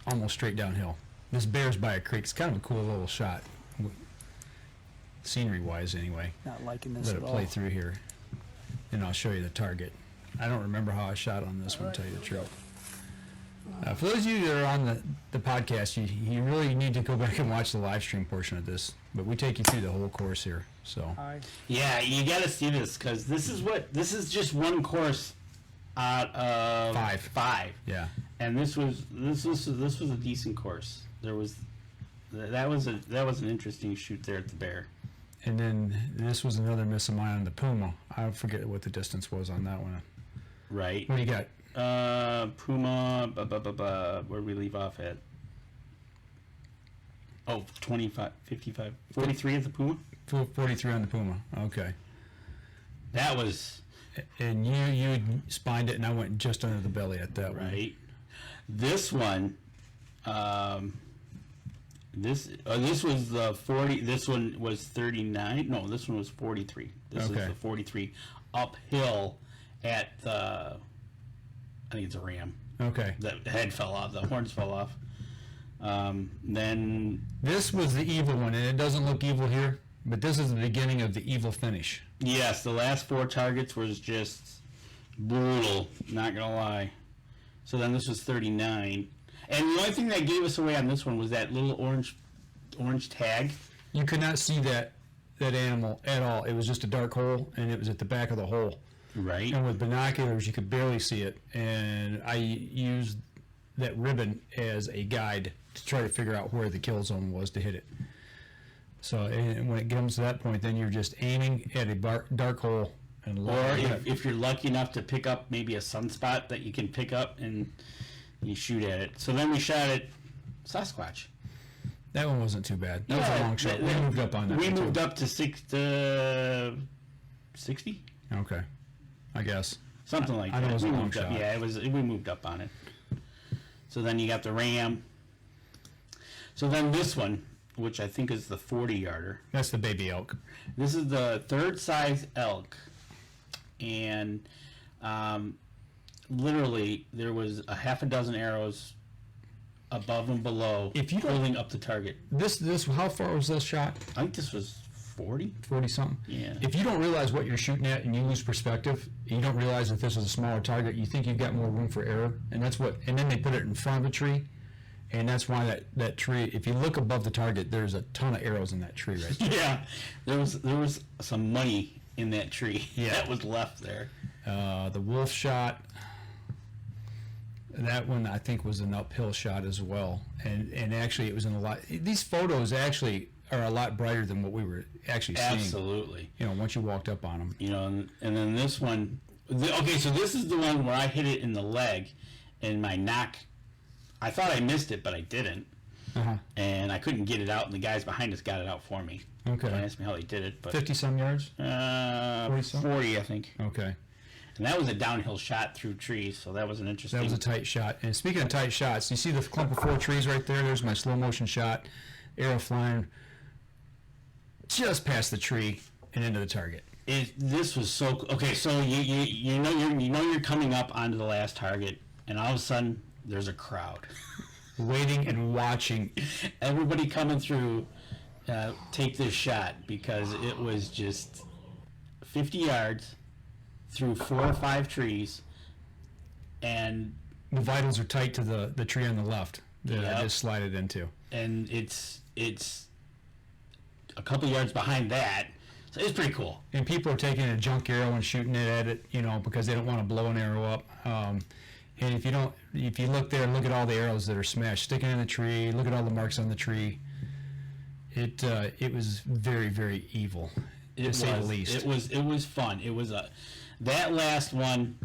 almost straight downhill. This bear's by a creek. It's kind of a cool little shot, scenery-wise anyway. Not liking this Let at it all. play through here, and I'll show you the target. I don't remember how I shot on this one, to tell you the truth. For those of you that are on the podcast, you really need to go back and watch the live stream portion of this. But we take you through the whole course here. So Yeah, you got to see this, because this is just one course out of five. Yeah. And this was a decent course. That was an interesting shoot there at the bear. And then this was another miss of mine on the Puma. I forget what the distance was on that one. Right. What do you got? Puma, where we leave off at? Oh, 25, 55, 43 at the Puma? 43 on the Puma. Okay. That was... And you spined it, and I went just under the belly at that one. Right. This one, This was the 40. This one was 39. No, this one was 43. This is the 43 uphill at the. I think it's a ram. Okay. The head fell off. The horns fell off. Then this was the evil one, and it doesn't look evil here, but this is the beginning of the evil finish. yes, the last 4 targets was just brutal. Not gonna lie. So then this was 39. And the only thing that gave us away on this one was that little orange tag. You could not see that animal at all. It was just a dark hole, and it was at the back of the hole. Right. And with binoculars, you could barely see it. And I used that ribbon as a guide to try to figure out where the kill zone was to hit it. So and when it comes to that point, then you're just aiming at a dark hole. And Or if you're lucky enough to pick up maybe a sunspot that you can pick up and you shoot at it. So then we shot at Sasquatch. that one wasn't too bad. That was a long shot. We moved up on that. We one, moved too. up to 60. Okay, I guess. Something like I know that. it was a We long moved up. shot. Yeah, we moved up on it. So then you got the ram. So then this one, which I think is the 40-yarder. That's the baby elk. This is the 3rd size elk, and literally there was a half a dozen arrows above and below, If you don't- holding up the target. This how far was this shot? I think this was 40. 40 something. Yeah. If you don't realize what you're shooting at and you lose perspective, you don't realize that this is a smaller target. You think you've got more room for error, and that's what. And then they put it in front of a tree, and that's why that tree. If you look above the target, there's a ton of arrows in that tree right there. Yeah, there was some money in that tree Yeah. that was left there. The wolf shot. That one I think was an uphill shot as well, and actually it was in a lot. These photos actually are a lot brighter than what we were actually seeing. Absolutely. You know, once you walked up on them. You know, and then this one. Okay, so this is the one where I hit it in the leg, and my knock. I thought I missed it, but I didn't, and I couldn't get it out. And the guys behind us got it out for me. Okay. They asked me how they did it, but 50 some yards. 40, I think. Okay. And that was a downhill shot through trees, so that was an interesting. That was a tight shot. And speaking of tight shots, you see the clump of 4 trees right there? There's my slow motion shot. Arrow flying just past the tree and into the target. This was so okay. So you know you're coming up onto the last target, and all of a sudden there's a crowd, Waiting and watching. everybody coming through. Take this shot because it was just 50 yards through 4 or 5 trees, and The vitals are tight to the tree on the left that I Yep. just slide it into. and it's a couple yards behind that, so it's pretty cool. And people are taking a junk arrow and shooting it at it, you know, because they don't want to blow an arrow up. And if you look there, look at all the arrows that are smashed, sticking in the tree. Look at all the marks on the tree. It was very, very evil, to say the least. It was fun. It was that last one.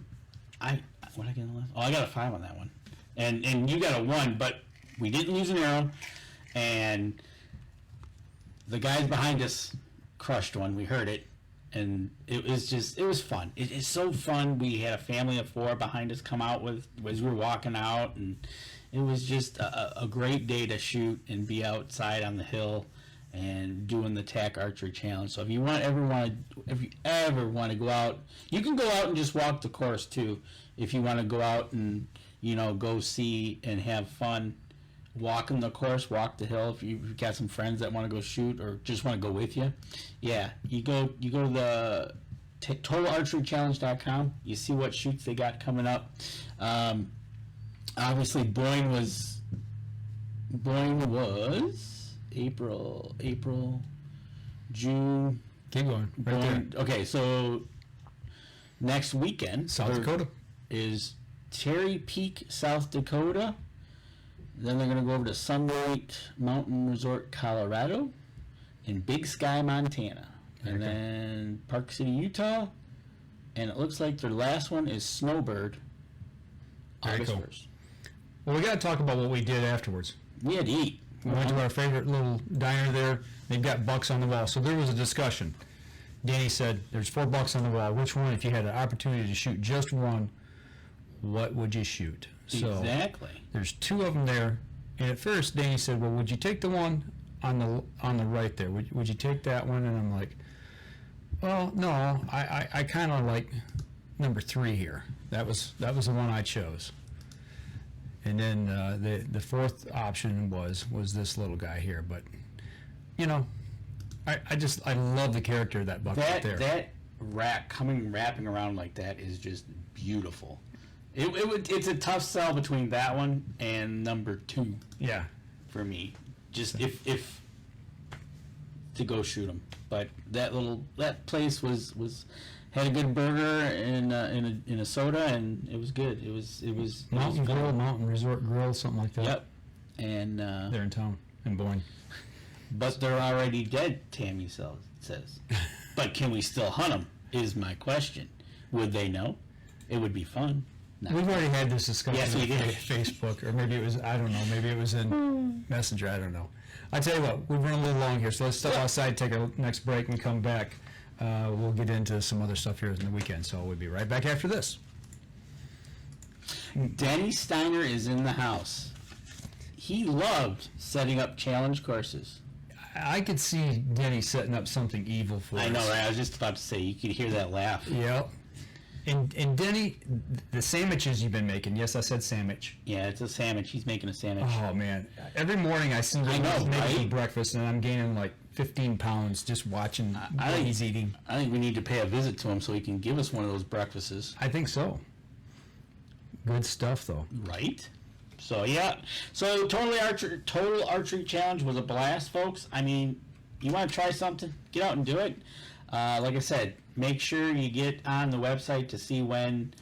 What I get on the last? Oh, I got a 5 on that one, and you got a 1, but we didn't lose an arrow, and the guys behind us crushed one. We heard it, and it was fun. It is so fun. We had a family of 4 behind us come out as we were walking out, and it was just a great day to shoot and be outside on the hill and doing the TAC archery challenge. So if you ever want to go out, you can go out and just walk the course too. If you want to go out and go see and have fun, walking the course, walk the hill. If you've got some friends that want to go shoot or just want to go with you, yeah, you go to the totalarcherychallenge.com. You see what shoots they got coming up. Obviously, Boyne was April, June. Keep going. Right there. Okay, so next weekend, South Dakota. is Terry Peak, South Dakota. Then they're going to go over to Sunlight Mountain Resort, Colorado, and Big Sky, Montana, and then Park City, Utah. And it looks like their last one is Snowbird, Very August cool. 1st. Well, we got to talk about what we did afterwards. We had to eat. We went to our favorite little diner there. They've got bucks on the wall. So there was a discussion. Danny said, there's 4 bucks on the wall. Which one, if you had an opportunity to shoot just one, what would you shoot? So Exactly. there's 2 of them there, And at first, Danny said, well, would you take the one on the right there? Would you take that one? And I'm like, well, no, I kind of like number 3 here. That was the one I chose. And then the fourth option was this little guy here. But, you know, I love the character of that buck right there. That wrapping around like that is just beautiful. It's a tough sell between that one and number 2. Yeah. For me, just if to go shoot them. But that place was had a good burger and in a soda, and it was good. It was Mountain Resort Grill, something like that. Yep. And they're in town in Boyne. But they're already dead, Tammy says. But can we still hunt them? Is my question. Would they know? It would be fun. No. We've already had this discussion Yes, we on did. Facebook, or maybe it was, I don't know, maybe it was in Messenger, I don't know. I tell you what, we've run a little long here, so let's step outside, take our next break, and come back. We'll get into some other stuff here in the weekend, so we'll be right back after this. Denny Steiner is in the house. He loved setting up challenge courses. I could see Denny setting up something evil for us. I know, right? I was just about to say, you could hear that laugh. Yep. And Denny, the sandwiches you've been making, yes, I said sandwich. Yeah, it's a sandwich. He's making a sandwich. Oh, man. Every morning I see him making right? breakfast, and I'm gaining like 15 pounds just watching what he's eating. I think we need to pay a visit to him so he can give us one of those breakfasts. I think so. Good stuff, though. Right? So, yeah. So, Total Archery Challenge was a blast, folks. I mean, you want to try something? Get out and do it. Like I said, make sure you get on the website to see when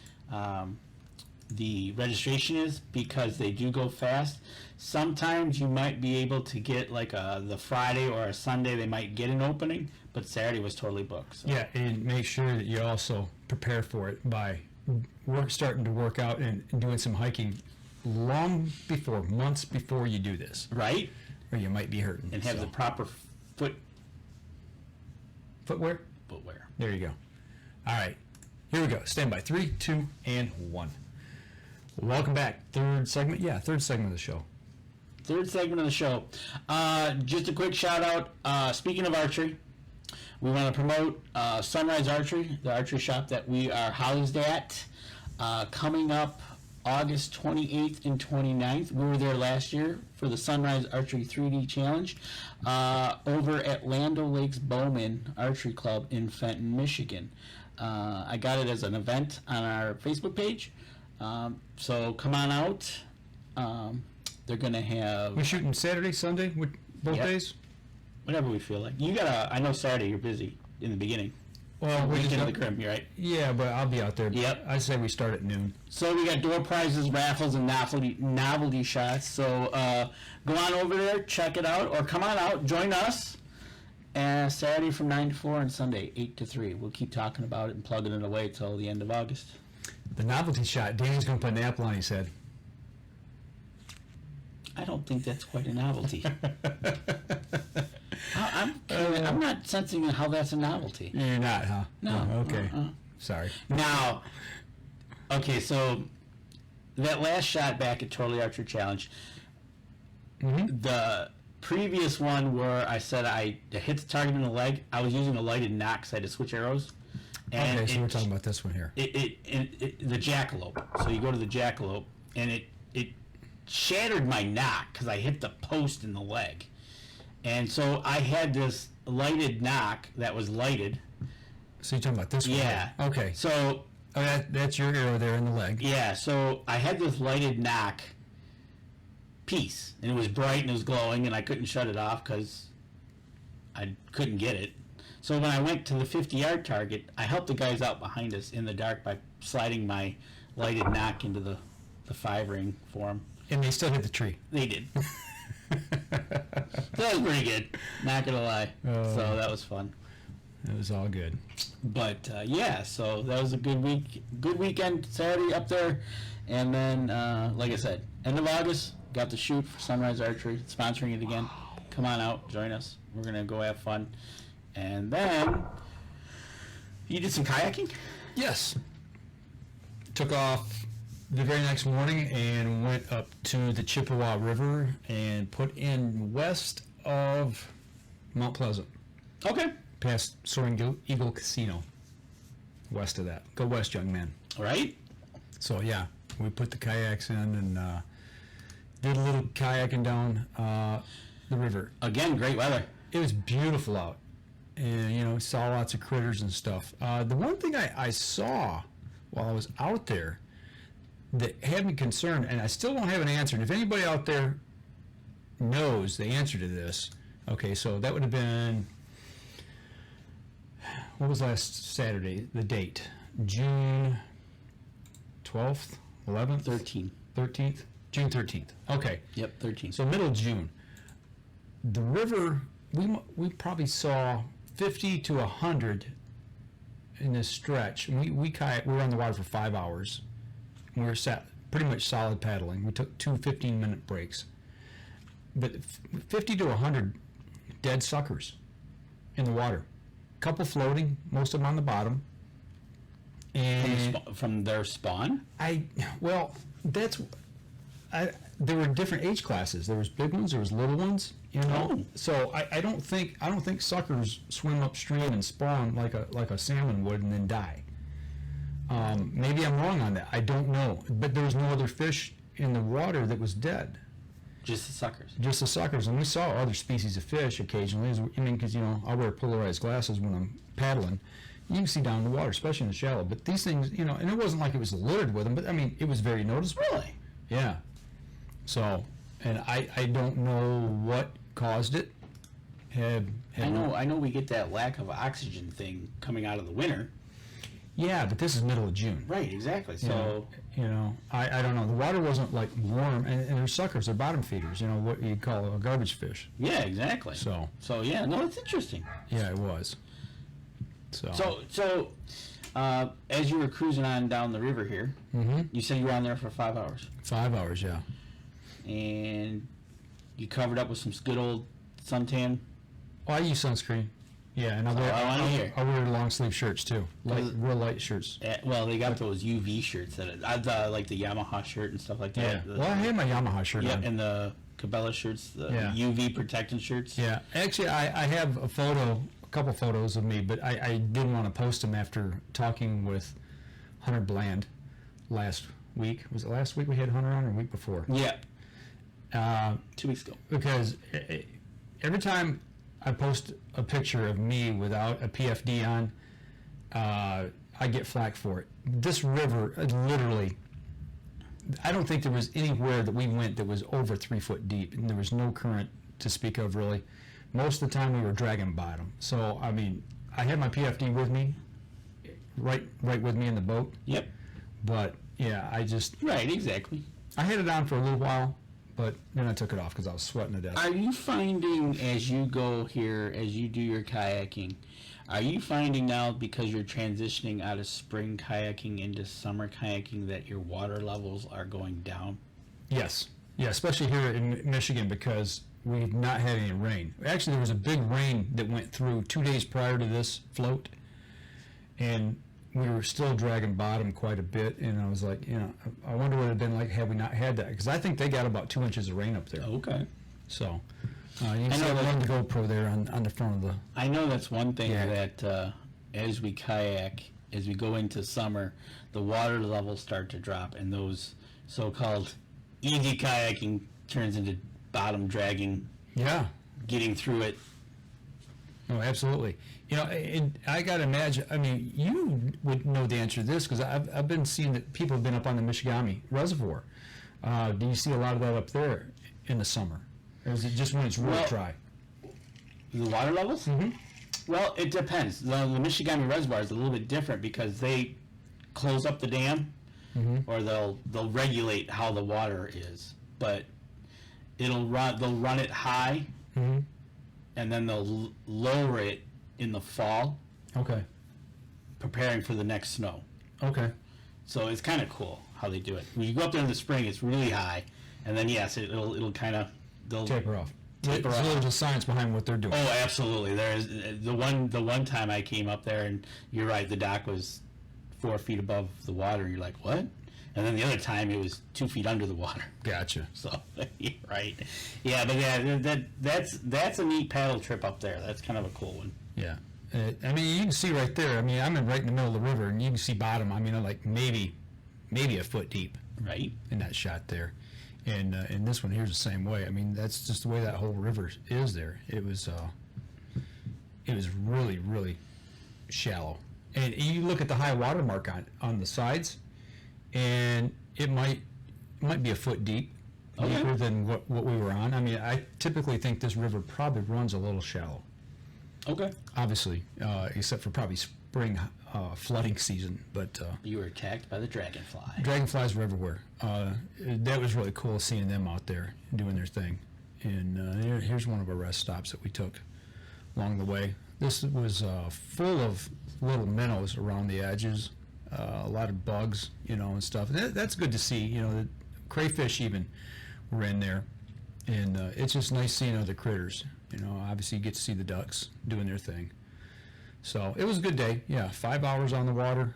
the registration is, because they do go fast. Sometimes you might be able to get like the Friday or a Sunday, they might get an opening, but Saturday was totally booked. So. Yeah, and make sure that you also prepare for it by starting to work out and doing some hiking months before you do this. Right? Or you might be hurting. And have the proper footwear. There you go. All right, here we go. Stand by. 3, 2, and 1. Welcome back. Third segment of the show. Third segment of the show. Just a quick shout out. Speaking of archery, we want to promote Sunrise Archery, the archery shop that we are housed at. Coming up August 28th and 29th. We were there last year for the Sunrise Archery 3D Challenge over at Land O'Lakes Bowman Archery Club in Fenton, Michigan. I got it as an event on our Facebook page. So come on out. They're going to have... We're shooting Saturday, Sunday, both days? Whatever we feel like. I know Saturday you're busy in the beginning. Well, we're weekend of the Crim, you're right. Yeah, but I'll be out there. Yep. I say we start at noon. So we got door prizes, raffles, and novelty shots. So go on over there, check it out, or come on out, join us. Saturday from 9 to 4 and Sunday 8 to 3. We'll keep talking about it and plugging it away till the end of August. The novelty shot. Danny's going to put an apple on his head. I don't think that's quite a novelty. I'm not sensing how that's a novelty. You're not, huh? No. Oh, okay. Sorry. Now, okay, so that last shot back at Total Archery Challenge, the previous one where I said I hit the target in the leg, I was using a lighted knock because I had to switch arrows. And okay, so we're talking about this one here. The jackalope. So you go to the jackalope, and it shattered my knock because I hit the post in the leg. And so I had this lighted knock that was lighted. So you're talking about this one? Yeah. Right? Okay. So that's your arrow there in the leg. Yeah, so I had this lighted knock piece, and it was bright and it was glowing, and I couldn't shut it off because I couldn't get it. So when I went to the 50-yard target, I helped the guys out behind us in the dark by sliding my lighted knock into the 5-ring for them. And they still hit the tree. They did. That was pretty good, not gonna lie. So that was fun. It was all good. But yeah, so that was a good weekend Saturday up there, and then like I said, end of August, got the shoot for Sunrise Archery, sponsoring it again. Come on out, join us. We're gonna go have fun, and then you did some kayaking. Yes. Took off the very next morning and went up to the Chippewa River and put in west of Mount Pleasant, Okay. past Soaring Eagle Casino. West of that. Go west, young man. Right? So yeah, we put the kayaks in and did a little kayaking down the river. Again, great weather. It was beautiful out, and saw lots of critters and stuff. The one thing I saw while I was out there that had me concerned, and I still don't have an answer, and if anybody out there knows the answer to this, okay, so that would have been, what was last Saturday, the date? June 12th, 11th? 13th? June 13th. Okay. Yep, 13. So middle of June. The river, we probably saw 50 to 100 in this stretch. We were on the water for 5 hours. We were pretty much solid paddling. We took 2 15-minute breaks. But 50 to 100 dead suckers in the water. A couple floating, most of them on the bottom. And From their spawn? There were different age classes. There was big ones, there was little ones, Oh. So I don't think suckers swim upstream and spawn like a salmon would and then die. Maybe I'm wrong on that. I don't know. But there was no other fish in the water that was dead. Just the suckers. Just the suckers, and we saw other species of fish occasionally. Because I wear polarized glasses when I'm paddling. You can see down in the water, especially in the shallow. But these things, and it wasn't like it was littered with them. But it was very noticeable. Really? Yeah. So, and I don't know what caused it. I know we get that lack of oxygen thing coming out of the winter. Yeah, but this is middle of June. Right, exactly. So I don't know. The water wasn't like warm, and they're suckers. They're bottom feeders. What you call a garbage fish. yeah, exactly. So yeah, no, it's interesting. yeah, it was. So as you were cruising on down the river here, you said you were on there for 5 hours, 5 hours, yeah. and you covered up with some good old suntan. Oh, I use sunscreen. Yeah, and I wear long sleeve shirts too, real light shirts. Well, they got those UV shirts that like the Yamaha shirt and stuff like that. Yeah. Well, I had my Yamaha shirt on. And the Cabela shirts, the Yeah. UV protecting shirts. Yeah, actually, I have a couple photos of me, but I didn't want to post them after talking with Hunter Bland last week. Was it last week we had Hunter on, or the week before? Yeah. 2 weeks ago. Because every time I post a picture of me without a PFD on, I get flack for it. This river, literally, I don't think there was anywhere that we went that was over 3 foot deep, and there was no current to speak of, really. Most of the time we were dragging bottom. So, I had my PFD with me, right with me in the boat. Yep. But, yeah, Right, exactly. I had it on for a little while, but then I took it off because I was sweating to death. Are you finding, as you go here, as you do your kayaking, are you finding now, because you're transitioning out of spring kayaking into summer kayaking, that your water levels are going down? Yes. Yeah, especially here in Michigan, because we've not had any rain. Actually, there was a big rain that went through 2 days prior to this float, and we were still dragging bottom quite a bit, and I was like, I wonder what it would have been like had we not had that, because I think they got about 2 inches of rain up there. Okay. So, you can see I love the GoPro there on the front of the... I know that's one thing that as we kayak, as we go into summer, the water levels start to drop, and those so-called easy kayaking turns into bottom dragging. Yeah. Getting through it. Oh, absolutely. And I got to imagine, you would know the answer to this, because I've been seeing that people have been up on the Michigami Reservoir. Do you see a lot of that up there in the summer? Or is it just when it's really dry? The water levels? Mm-hmm. Well, it depends. The Michigami Reservoir is a little bit different because they close up the dam, or they'll regulate how the water is. But they'll run it high, and then they'll lower it in the fall. Okay. Preparing for the next snow. Okay. So it's kind of cool how they do it. When you go up there in the spring, it's really high, and then yes, it'll kind of taper off. Taper so off. there's a science behind what they're doing. Oh, absolutely. There's the one time I came up there, and you're right, the dock was 4 feet above the water. And you're like, what? And then the other time it was 2 feet under the water. Gotcha. So, right. Yeah, but yeah, that's a neat paddle trip up there. That's kind of a cool one. Yeah. I mean, you can see right there. I mean, I'm right in the middle of the river, and you can see bottom. I mean, like maybe a foot deep. Right. In that shot there. And this one here's the same way. I mean, that's just the way that whole river is there. It was really, really shallow. And you look at the high water mark on the sides, and it might be a foot deep, deeper than what we were on. I mean, I typically think this river probably runs a little shallow. Okay. Obviously, except for probably spring flooding season. But you were attacked by the dragonfly. Dragonflies were everywhere. That was really cool seeing them out there doing their thing. And here's one of our rest stops that we took along the way. This was full of little minnows around the edges, a lot of bugs, and stuff. And that's good to see. The crayfish even were in there, and it's just nice seeing other critters. Obviously you get to see the ducks doing their thing. So it was a good day. Yeah, 5 hours on the water.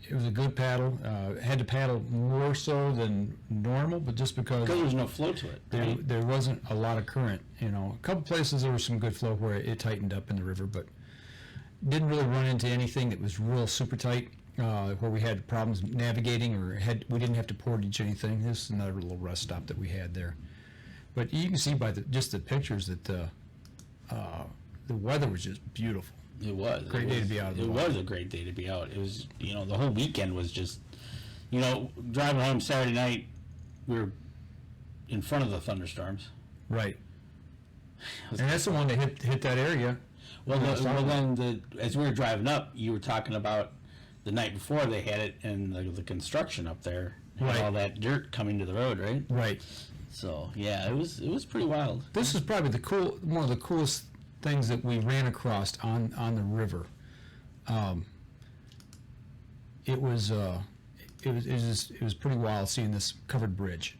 It was a good paddle. Had to paddle more so than normal, but just because there was no flow to it. Right? There wasn't a lot of current. A couple places there was some good flow where it tightened up in the river, but didn't really run into anything that was real super tight where we had problems navigating or we didn't have to portage anything. This is another little rest stop that we had there. But you can see by just the pictures that the weather was just beautiful. It was. Great day to be out of the water. It was a great day to be out. It was, the whole weekend was just, driving home Saturday night, we were in front of the thunderstorms. Right. And that's the one that hit that area. Well, then as we were driving up, you were talking about the night before they had it and the construction up there. And all that dirt coming to the road, right? Right. So, yeah, it was pretty wild. This is probably one of the coolest things that we ran across on the river. It was pretty wild seeing this covered bridge.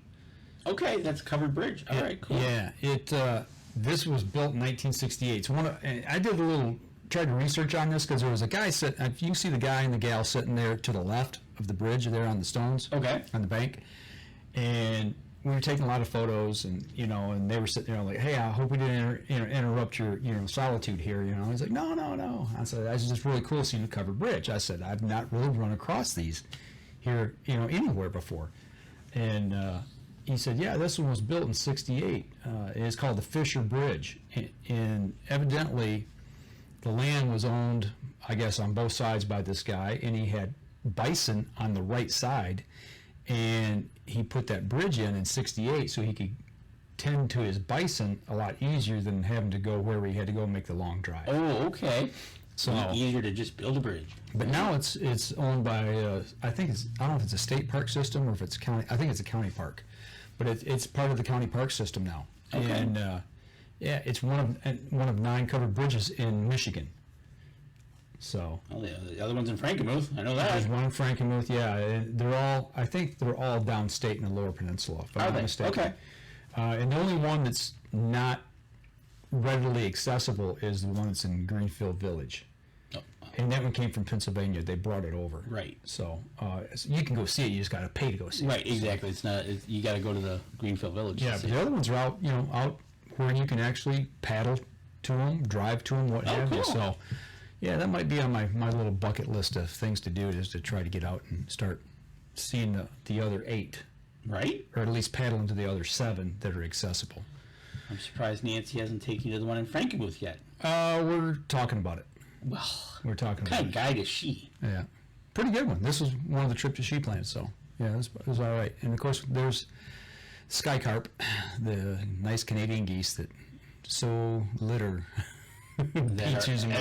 Okay, that's a covered bridge. All right, cool. Yeah, this was built in 1968. So I did tried to research on this because there was a guy sitting. You can see the guy and the gal sitting there to the left of the bridge, there on the stones. Okay. On the bank, and we were taking a lot of photos, and and they were sitting there like, "Hey, I hope we didn't interrupt your solitude here." He's like, "No." I said, "That's just really cool seeing the covered bridge." I said, "I've not really run across these here, anywhere before." And he said, "Yeah, this one was built in '68. It's called the Fisher Bridge, and evidently, the land was owned, I guess, on both sides by this guy, and he had bison on the right side." And he put that bridge in '68 so he could tend to his bison a lot easier than having to go where he had to go and make the long drive. Oh, okay. So easier to just build a bridge. But now it's owned by I don't know if it's a state park system or if it's county. I think it's a county park, but it's part of the county park system now. Okay. And it's one of 9 covered bridges in Michigan. So the other one's in Frankenmuth. I know that. There's one in Frankenmuth. Yeah, and I think they're all downstate in the Lower Peninsula. If I'm not mistaken. Okay. And the only one that's not readily accessible is the one that's in Greenfield Village. Oh. And that one came from Pennsylvania. They brought it over. Right. So you can go see it. You just got to pay to go see it. Right. Exactly. It's not. You got to go to the Greenfield Village. Yeah, but the other ones are out. Out where you can actually paddle to them, drive to them, what have you. Cool. So. Yeah, that might be on my little bucket list of things to do, is to try to get out and start seeing the other 8. Right. Or at least paddling to the other 7 that are accessible. I'm surprised Nancy hasn't taken you to the one in Frankenmuth yet. We're talking about it. Well, we're talking what about kind of guide is she? Yeah. Pretty good one. This was one of the trips that she planned, so yeah, it was all right. And of course, there's sky carp, the nice Canadian geese that so litter beaches and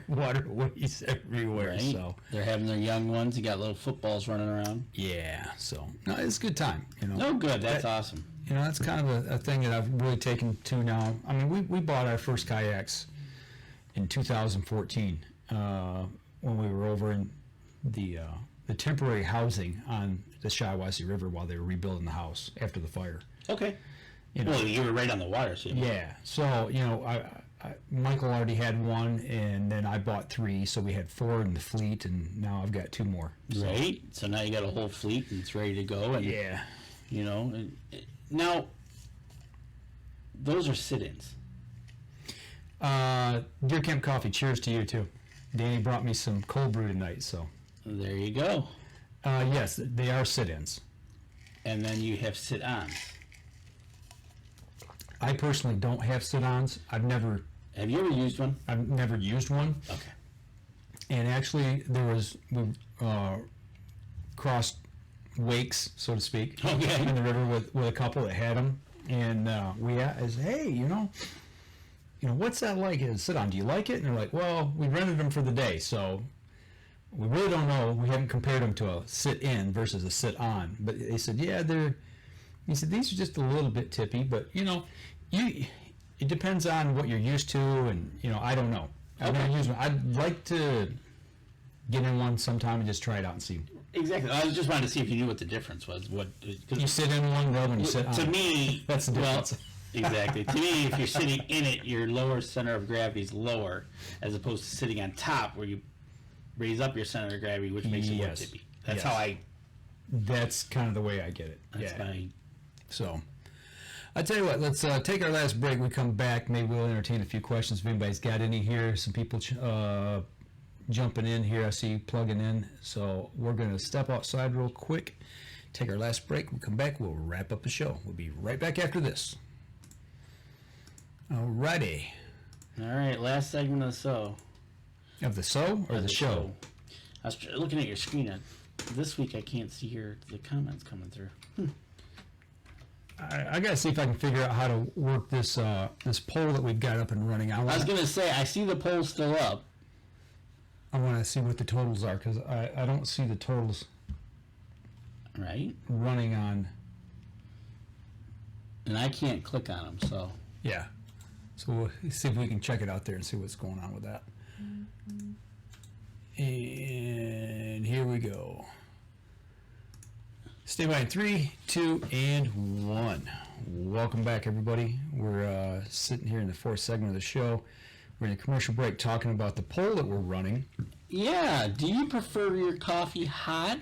waterways everywhere. Right. So they're having their young ones. You got little footballs running around. Yeah. So no, it's a good time. Oh, good. That's awesome. That's kind of a thing that I've really taken to now. I mean, we bought our first kayaks in 2014 when we were over in the temporary housing on the Shiawassee River while they were rebuilding the house after the fire. Okay. Well, you were right on the water, so yeah. So Michael already had one, and then I bought 3, so we had 4 in the fleet, and now I've got 2 more. So. Right. So now you got a whole fleet, and it's ready to go. And, Yeah. You know, now those are sit-ins. Deer Camp Coffee, cheers to you too. Danny brought me some cold brew tonight, so. There you go. Yes, they are sit-ins. And then you have sit-ons. I personally don't have sit-ons. Have you ever used one? I've never used one. Okay. And actually, we crossed wakes, so to speak, Okay. in the river with a couple that had them, and we asked, hey, you know, what's that like? Sit-on, do you like it? And they're like, well, we rented them for the day, so we really don't know. We haven't compared them to a sit-in versus a sit-on, but they said, yeah, he said these are just a little bit tippy, but it depends on what you're used to, and I don't know. I've never used one. I'd like to get in one sometime and just try it out and see. Exactly. I just wanted to see if you knew what the difference was. You sit in one, the other one you sit on. To me, that's the difference. Well, exactly. To me, if you're sitting in it, your lower center of gravity is lower, as opposed to sitting on top, where you raise up your center of gravity, which makes it more tippy. That's how That's kind of the way I get it. That's my. So, I tell you what, let's take our last break. We come back, maybe we'll entertain a few questions if anybody's got any here. Some people jumping in here. I see you plugging in. So we're going to step outside real quick, take our last break. We'll come back. We'll wrap up the show. We'll be right back after this. Alrighty. All right, last segment of the show. Of the show or the show? I was looking at your screen. This week I can't see the comments coming through. I got to see if I can figure out how to work this this poll that we've got up and running. I was going to say, I see the poll still up. I want to see what the totals are, because I don't see the totals running on. And I can't click on them, so. Yeah. So we'll see if we can check it out there and see what's going on with that. And here we go. Stay by in 3, 2, and 1. Welcome back, everybody. We're sitting here in the 4th segment of the show. We're in a commercial break talking about the poll that we're running. Yeah. Do you prefer your coffee hot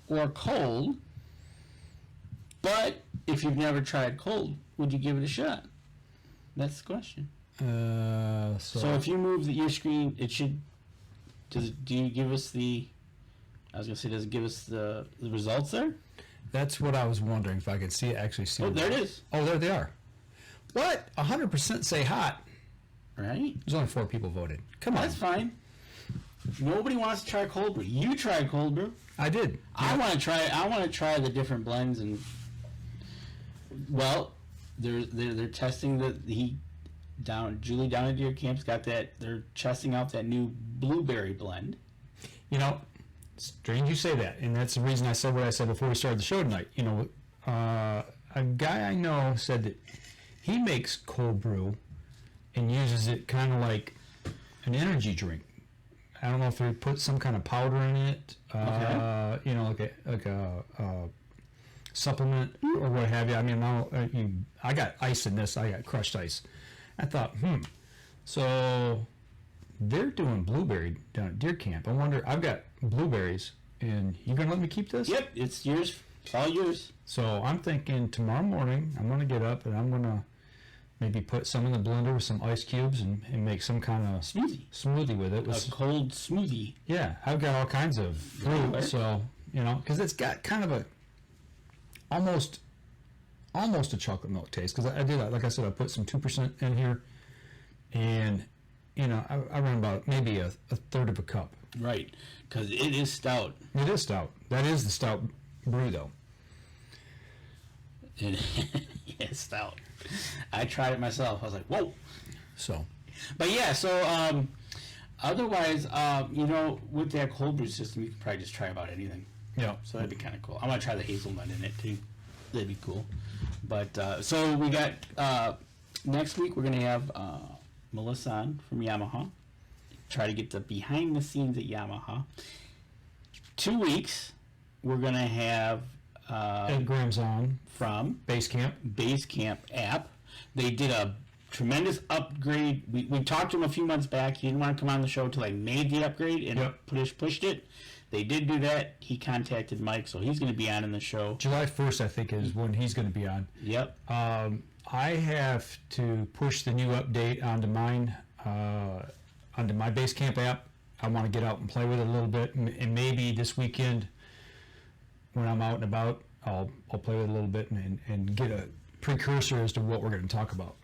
or cold? But if you've never tried cold, would you give it a shot? That's the question. So if you move your screen, it should. Do you give us the? I was gonna say, does it give us the results there? That's what I was wondering, if I could see it. Actually see. Oh, there it is. Oh, there they are. What? 100% say hot. Right. There's only 4 people voted. Come on. That's fine. Nobody wants to try cold brew. You tried cold brew. I did. I want to try. I want to try the different blends, and well, they're testing Julie down at Deer Camp's got that. They're testing out that new blueberry blend. Strange you say that, and that's the reason I said what I said before we started the show tonight. A guy I know said that he makes cold brew and uses it kind of like an energy drink. I don't know if they put some kind of powder in it, like a supplement or what have you. I mean, I got ice in this. I got crushed ice. I thought, so they're doing blueberry down at Deer Camp. I wonder, I've got blueberries, and you gonna let me keep this? Yep, it's yours. It's all yours. So I'm thinking tomorrow morning I'm gonna get up and I'm gonna maybe put some in the blender with some ice cubes and make some kind of smoothie with it. A cold smoothie. Yeah, I've got all kinds of fruit, so because it's got kind of a almost a chocolate milk taste. Because I do that, like I said, I put some 2% in here, and I run about maybe a third of a cup. Right, because it is stout. It is stout. That is the stout brew, though. Yeah, it's stout. I tried it myself. I was like, whoa. So. But yeah, so otherwise, with that cold brew system, you could probably just try about anything. Yeah. So that'd be kind of cool. I'm gonna try the hazelnut in it too. That'd be cool. But so we got next week we're gonna have Melissa on from Yamaha. Try to get the behind the scenes at Yamaha. 2 weeks we're gonna have Ed Graham's on from Base Camp app. They did a tremendous upgrade. We talked to him a few months back. He didn't want to come on the show until I made the upgrade and pushed it. They did do that. He contacted Mike, so he's going to be on in the show. July 1st, I think, is when he's going to be on. Yep. I have to push the new update onto mine, onto my Basecamp app. I want to get out and play with it a little bit, and maybe this weekend when I'm out and about, I'll play with it a little bit and get a precursor as to what we're going to talk about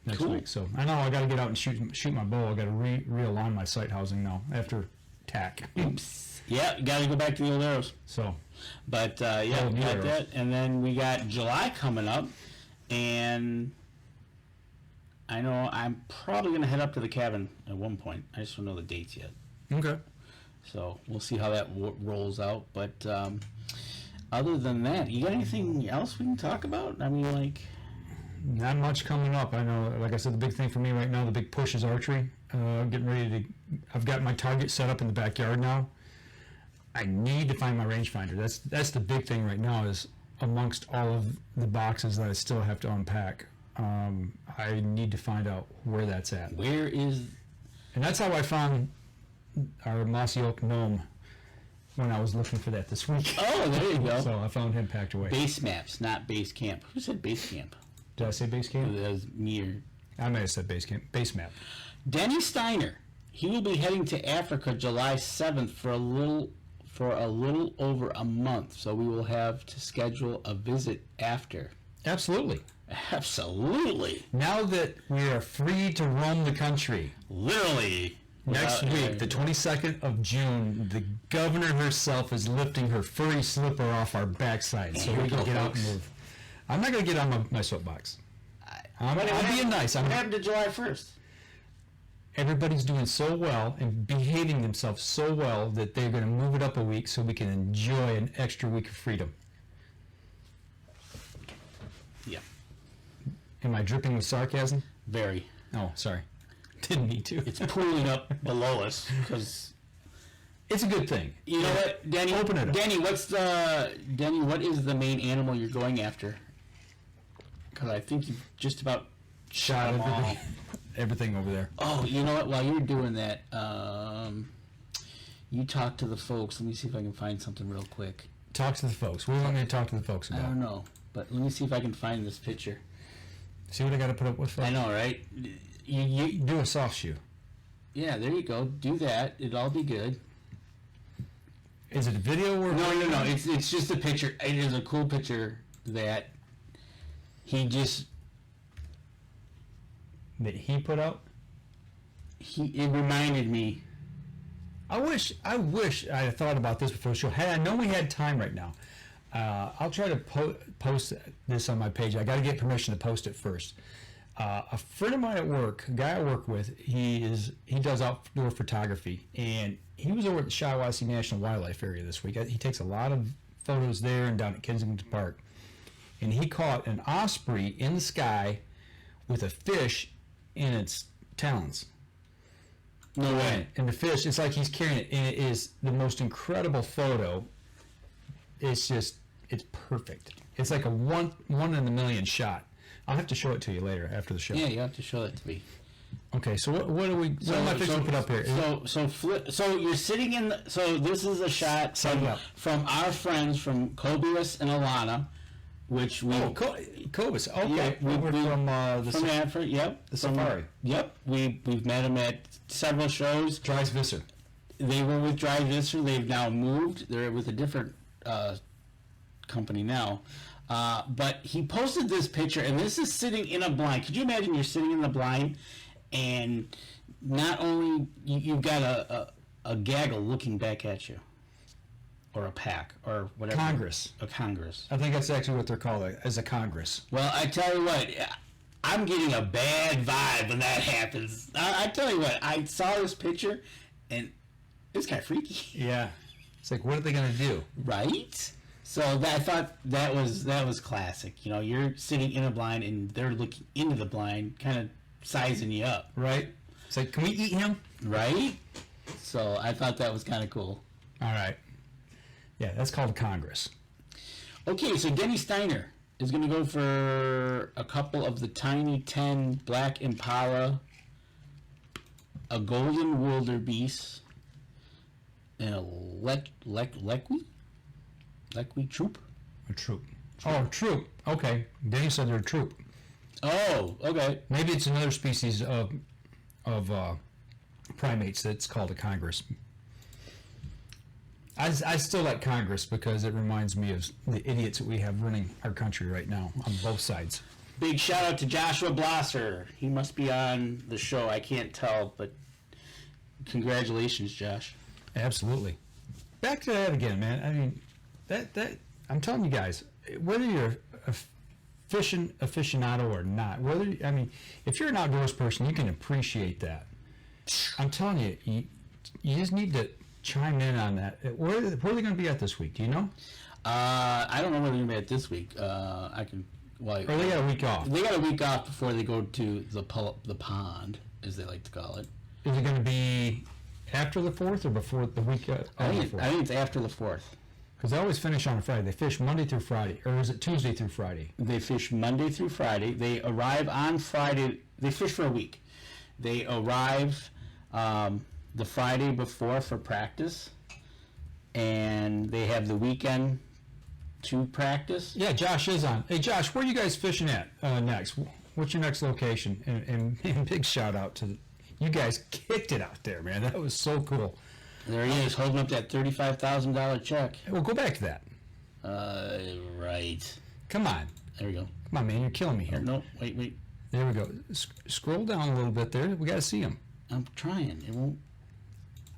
next week. So I know I got to get out and shoot my bow. I got to realign my sight housing now after TAC. Oops. Yeah, you got to go back to the old arrows. So, but yeah, we got that, and then we got July coming up, and I know I'm probably going to head up to the cabin at one point. I just don't know the dates yet. Okay. So we'll see how that rolls out. But other than that, you got anything else we can talk about? I mean, like, not much coming up. I know, like I said, the big thing for me right now, the big push is archery. Getting ready to. I've got my target set up in the backyard now. I need to find my rangefinder. That's the big thing right now, is amongst all of the boxes that I still have to unpack. I need to find out where that's at. Where is... And that's how I found our mossy oak gnome when I was looking for that this week. Oh, there you go. So I found him packed away. Base maps, not base camp. Who said base camp? Did I say base camp? That was me or... I may have said base camp. Base map. Denny Steiner. He will be heading to Africa July 7th for a little over a month, so we will have to schedule a visit after. Absolutely. Absolutely. Now that we are free to roam the country. Literally. Next week, the 22nd of June, the governor herself is lifting her furry slipper off our backside, so we can get out and move. I'm not going to get on my soapbox. I'm being nice. What happened to July 1st? Everybody's doing so well and behaving themselves so well that they're going to move it up a week so we can enjoy an extra week of freedom. Yeah. Am I dripping with sarcasm? Very. Oh, sorry. Didn't need to. It's pooling up below us because it's a good thing. You know what, Denny? Open it up. Denny, what is the main animal you're going after? Because I think you've just about shot them all. Everything over there. Oh, you know what? While you're doing that, you talk to the folks. Let me see if I can find something real quick. Talk to the folks. What do you want me to talk to the folks about? I don't know, but let me see if I can find this picture. See what I got to put up with, folks? I know, right? You do a soft shoe. Yeah, there you go. Do that. It'll all be good. Is it a video or... No. It's just a picture. It is a cool picture that he just... That he put out? It reminded me. I wish I had thought about this before the show. Had I known we had time right now, I'll try to post this on my page. I got to get permission to post it first. A friend of mine at work, a guy I work with, he does outdoor photography, and he was over at the Shiawassee National Wildlife Area this week. He takes a lot of photos there and down at Kensington Park, and he caught an osprey in the sky with a fish in its talons. No way. And the fish, it's like he's carrying it, and it is the most incredible photo. It's perfect. It's like a one in a million shot. I'll have to show it to you later after the show. Yeah, you have to show that to me. Okay, so what am I fixing to put up here? So you're sitting in the, so this is a shot from our friends from Kobius and Alana, which we Cobus. Okay, yeah, from from Africa. Yep, the safari. Yep, we've met them at several shows. Dries Visser. They were with Dry Visser. They've now moved. They're with a different company now. But he posted this picture, and this is sitting in a blind. Could you imagine you're sitting in the blind, and not only you've got a gaggle looking back at you, or a pack, or whatever. Congress. A Congress. I think that's actually what they're called, as a Congress. Well, I tell you what, I'm getting a bad vibe when that happens. I tell you what, I saw this picture, and it's kind of freaky. Yeah. It's like, what are they going to do? Right? So I thought that was classic. You know, you're sitting in a blind, and they're looking into the blind, kind of sizing you up. Right? It's like, can we eat him? Right? So I thought that was kind of cool. All right. Yeah, that's called Congress. Okay, so Denny Steiner, is going to go for a couple of the Tiny 10 Black Impala, a Golden Wildebeest, and a Lequi troop. A troop. Oh, troop. Okay. Danny said they're a troop. Oh, okay. Maybe it's another species of primates that's called a congress. I still like Congress because it reminds me of the idiots that we have running our country right now on both sides. Big shout out to Joshua Blosser. He must be on the show. I can't tell, but congratulations, Josh. Absolutely. Back to that again, man. I mean, that I'm telling you guys, whether you're a fishing aficionado or not, if you're an outdoors person, you can appreciate that. I'm telling you, you just need to chime in on that. Where are they going to be at this week? Do you know? I don't know where they're going to be at this week. I can. Well, or they got a week off. They got a week off before they go to the pond, as they like to call it. Is it going to be after the 4th or before the week? I think it's after the 4th. Because they always finish on a Friday. They fish Monday through Friday, or is it Tuesday through Friday? They fish Monday through Friday. They arrive on Friday. They fish for a week. They arrive the Friday before for practice, and they have the weekend to practice. Yeah, Josh is on. Hey, Josh, where are you guys fishing at next? What's your next location? And big shout out to you guys. Kicked it out there, man. That was so cool. There he is, holding up that $35,000 check. We'll go back to that. Right. Come on. There we go. Come on, man. You're killing me here. No, wait. There we go. Scroll down a little bit there. We got to see him. I'm trying. It won't.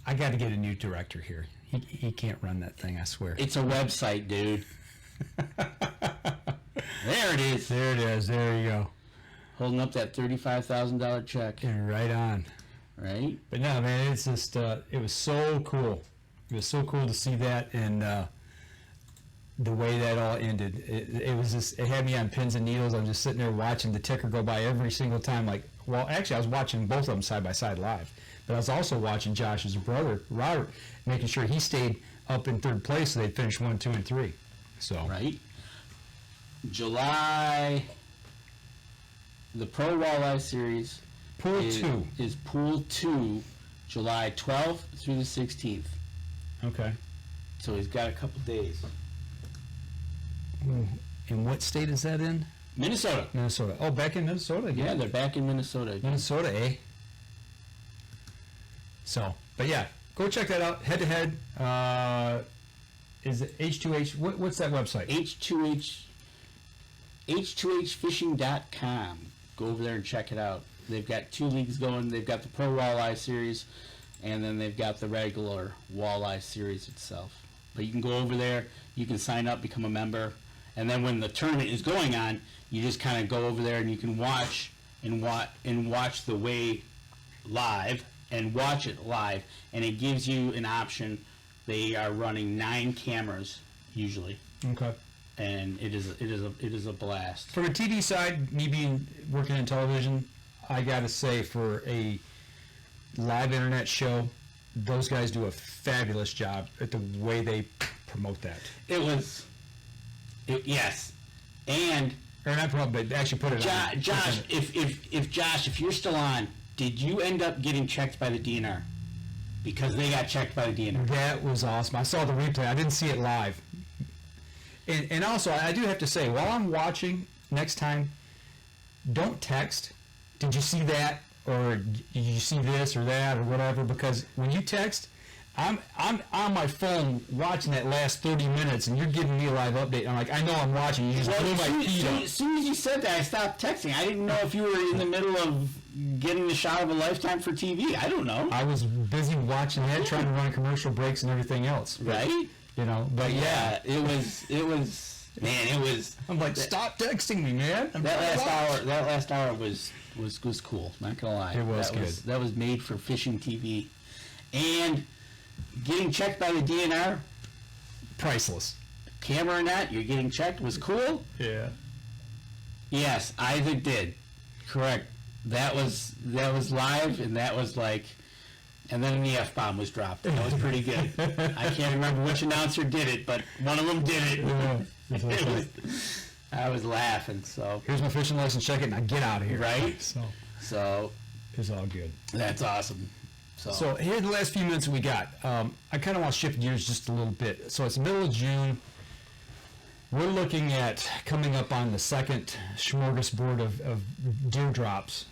I got to get a new director here. He can't run that thing, I swear. It's a website, dude. There it is. There it is. There you go. Holding up that $35,000 check. And right on. Right? But no, man, it's just, it was so cool. It was so cool to see that, and the way that all ended. It was just, it had me on pins and needles. I'm just sitting there watching the ticker go by every single time. Like, well, actually, I was watching both of them side by side live. But I was also watching Josh's brother, Robert, making sure he stayed up in third place so they'd finish 1, 2, and 3. So. Right. July, the Pro Walleye Series. Pool 2. Is Pool 2, July 12th through the 16th. Okay. So he's got a couple days. And what state is that in? Minnesota. Minnesota. Oh, back in Minnesota again. Yeah, they're back in Minnesota again. Minnesota, eh? So, but yeah, go check that out. Head to head. Is it H2H? What's that website? H2Hfishing.com. Go over there and check it out. They've got 2 leagues going. They've got the Pro Walleye Series, and then they've got the regular Walleye Series itself. But you can go over there. You can sign up, become a member, and then when the tournament is going on, you just kind of go over there and you can watch the way live. And watch it live, and it gives you an option. They are running 9 cameras usually. Okay. And it is a blast. From a TV side, me working in television, I gotta say, for a live internet show, those guys do a fabulous job at the way they promote that. Yes, and or not promote, but actually put it on. Josh, if you're still on. Did you end up getting checked by the DNR? Because they got checked by the DNR. That was awesome. I saw the replay. I didn't see it live. And also, I do have to say, while I'm watching next time, don't text, did you see that? Or did you see this or that or whatever? Because when you text, I'm on my phone watching that last 30 minutes, and you're giving me a live update. I'm like, I know I'm watching. You just blew my feet up. As soon as you said that, I stopped texting. I didn't know if you were in the middle of getting the shot of a lifetime for TV. I don't know. I was busy watching that, trying to run commercial breaks and everything else. Right? You know, but yeah. It was. Man, it was. I'm like, stop texting me, man. That last hour was cool. Not gonna lie. It was good. That was made for fishing TV, and getting checked by the DNR. Priceless. Camera or not, you're getting checked was cool. Yeah. Yes, Isaac did. Correct. That was live, and that was like, and then the F-bomb was dropped. That was pretty good. I can't remember which announcer did it, but one of them did it. Yeah. I was laughing. So here's my fishing license. Check it, and I get out of here. Right. So it's all good. That's awesome. So here are the last few minutes we got. I kind of want to shift gears just a little bit. So it's the middle of June. We're looking at coming up on the second smorgasbord of deer drops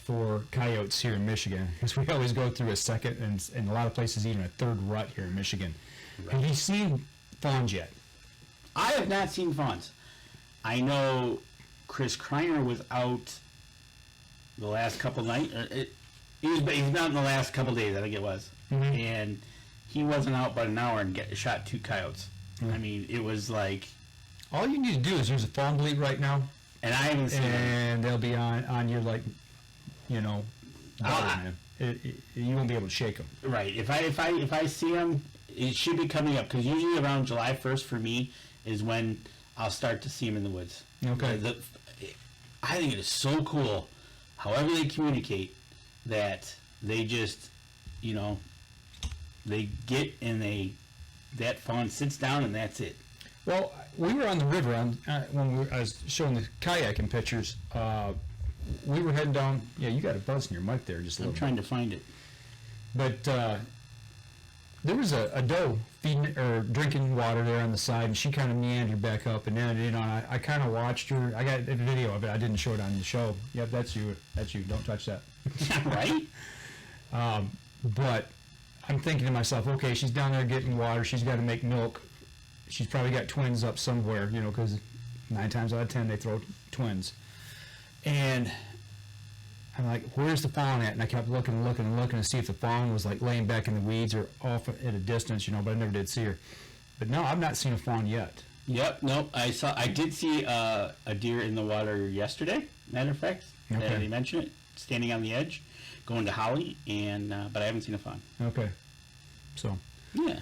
for coyotes here in Michigan, because we always go through a second and in a lot of places even a third rut here in Michigan. Right. Have you seen fawns yet? I have not seen fawns. I know Chris Kreiner was out the last couple nights. He's not in the last couple days, I think it was. Mm-hmm. And he wasn't out but an hour and shot 2 coyotes. Mm-hmm. I mean, it was like... All you need to do is use a fawn bleat right now. And I haven't seen them. And they'll be on your, like, you know, you won't be able to shake them. Right. If I see them, it should be coming up, because usually around July 1st for me is when I'll start to see them in the woods. Okay. I think it is so cool, however they communicate, that they just, you know, they get and that fawn sits down and that's it. Well, we were on the river when I was showing the kayaking pictures. We were heading down. Yeah, you got a buzz in your mic there just a little bit. I'm trying to find it. But there was a doe feeding or drinking water there on the side, and she kind of meandered back up. And then, you know, I kind of watched her. I got a video of it. I didn't show it on the show. Yep, that's you. That's you. Don't touch that. Right? But I'm thinking to myself, okay, she's down there getting water. She's got to make milk. She's probably got twins up somewhere, you know, because 9 times out of 10 they throw twins. And I'm like, where's the fawn at? And I kept looking to see if the fawn was like laying back in the weeds or off at a distance, you know, but I never did see her. But no, I've not seen a fawn yet. Yep, nope. I did see a deer in the water yesterday, matter of fact. Okay. They mentioned it, standing on the edge, going to Holly, and but I haven't seen a fawn. Okay. So. Yeah.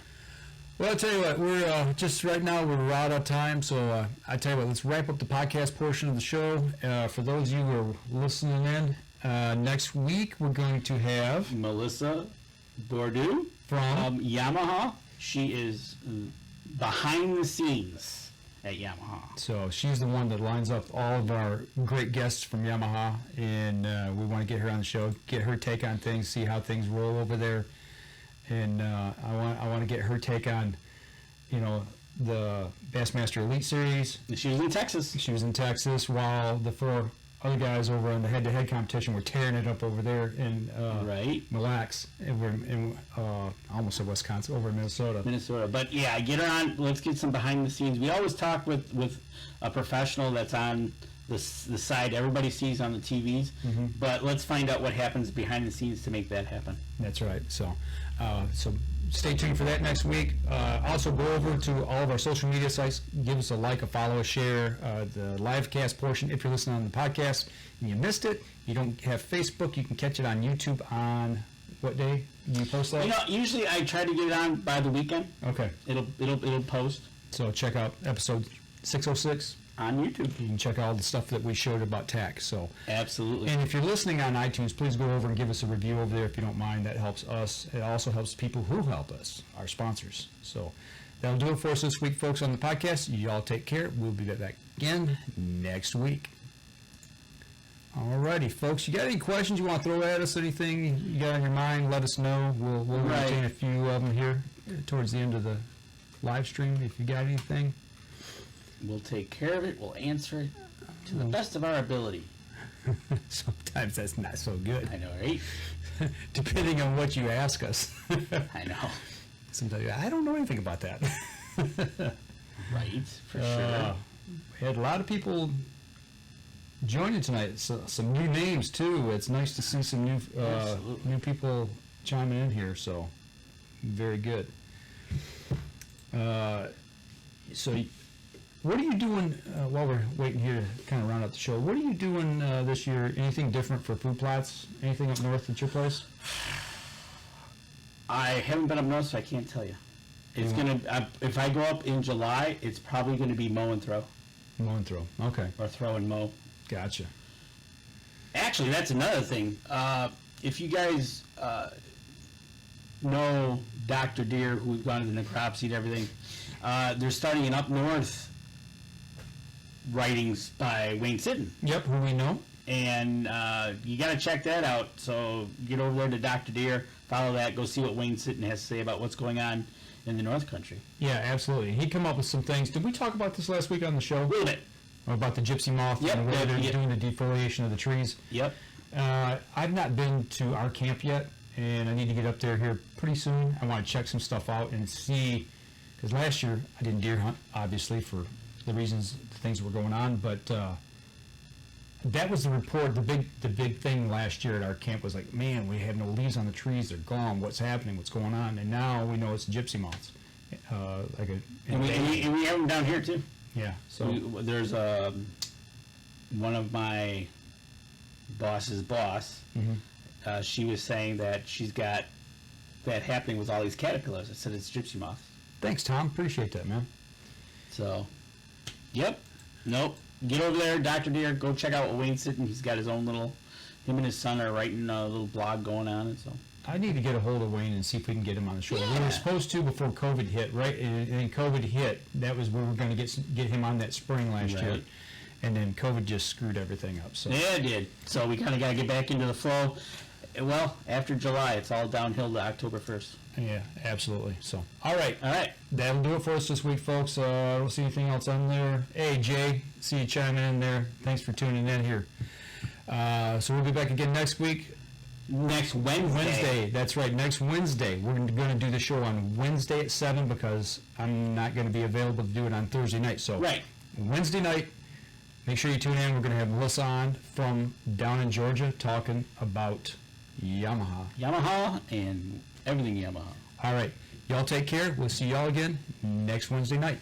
Well, I'll tell you what, we're just right now we're out of time, so I tell you what, let's wrap up the podcast portion of the show. For those of you who are listening in, next week we're going to have Melissa Bordeaux from Yamaha. She is behind the scenes at Yamaha. So she's the one that lines up all of our great guests from Yamaha, and we want to get her on the show, get her take on things, see how things roll over there. And I want to get her take on, you know, the Bassmaster Elite Series. She was in Texas. She was in Texas while the 4 other guys over in the head-to-head competition were tearing it up over there in Mille Lacs, over in almost in Wisconsin, over in Minnesota. But yeah, get her on. Let's get some behind the scenes. We always talk with a professional that's on the side everybody sees on the TVs, mm-hmm. But let's find out what happens behind the scenes to make that happen. That's right. So stay tuned for that next week. Also go over to all of our social media sites. Give us a like, a follow, a share. The livecast portion, if you're listening on the podcast and you missed it, you don't have Facebook, you can catch it on YouTube on what day you post that? You know, usually I try to get it on by the weekend. Okay. It'll post. So check out episode 606. On YouTube. You can check out all the stuff that we showed about tack. So absolutely. And if you're listening on iTunes, please go over and give us a review over there if you don't mind. That helps us. It also helps people who help us, our sponsors. So that'll do it for us this week, folks, on the podcast. You all take care. We'll be back again next week. Alrighty, folks. You got any questions you want to throw at us? Anything you got on your mind? Let us know. We'll retain a few of them here towards the end of the live stream. If you got anything. We'll take care of it. We'll answer it to the best of our ability. Sometimes that's not so good. I know, right? Depending on what you ask us. I know. Sometimes I don't know anything about that. Right, for sure. We had a lot of people joining tonight. So, some new names too. It's nice to see some new people chiming in here. So very good. So. What are you doing while we're waiting here to kind of round out the show? What are you doing this year? Anything different for food plots? Anything up north at your place? I haven't been up north, so I can't tell you. It's if I go up in July, it's probably gonna be mow and throw. Mow and throw. Okay. Or throw and mow. Gotcha. Actually, that's another thing. If you guys know Dr. Deer, who's gone to the necropsy and everything, they're starting an up north writings by Wayne Sitton. Yep, who we know. And you got to check that out. So get over there to Dr. Deer, follow that, go see what Wayne Sitton has to say about what's going on in the North Country. Yeah, absolutely. He come up with some things. Did we talk about this last week on the show? A little bit. About the gypsy moth Yep, and the way they're yep. doing the defoliation of the trees. Yep. I've not been to our camp yet, and I need to get up there here pretty soon. I want to check some stuff out and see, because last year I didn't deer hunt, obviously, for the reasons things were going on, but that was the report. The big thing last year at our camp was like, man, we have no leaves on the trees. They're gone. What's happening? What's going on? And now we know it's gypsy moths. And we have them down here, too. Yeah. So there's one of my boss's boss. Mhm. She was saying that she's got that happening with all these caterpillars. I said it's gypsy moths. Thanks, Tom. Appreciate that, man. So, yep. Nope. Get over there, Dr. Deer. Go check out what Wayne's sitting. He's got his own little. Him and his son are writing a little blog going on, and so. I need to get a hold of Wayne and see if we can get him on the show. We were supposed to before COVID hit, right? And then COVID hit. That was where we were going to get him on that spring last year, and then COVID just screwed everything up. So yeah, it did. So we kind of got to get back into the flow. Well, after July, it's all downhill to October 1st. yeah, absolutely. So all right, That'll do it for us this week, folks. I don't see anything else on there. Hey, Jay, see you chiming in there. Thanks for tuning in here. So we'll be back again next week. Next Wednesday. That's right. Next Wednesday. We're going to do the show on Wednesday at 7 because I'm not going to be available to do it on Thursday night. So Wednesday night, make sure you tune in. We're going to have Melissa on from down in Georgia talking about Yamaha and everything Yamaha. All right. Y'all take care. We'll see y'all again next Wednesday night.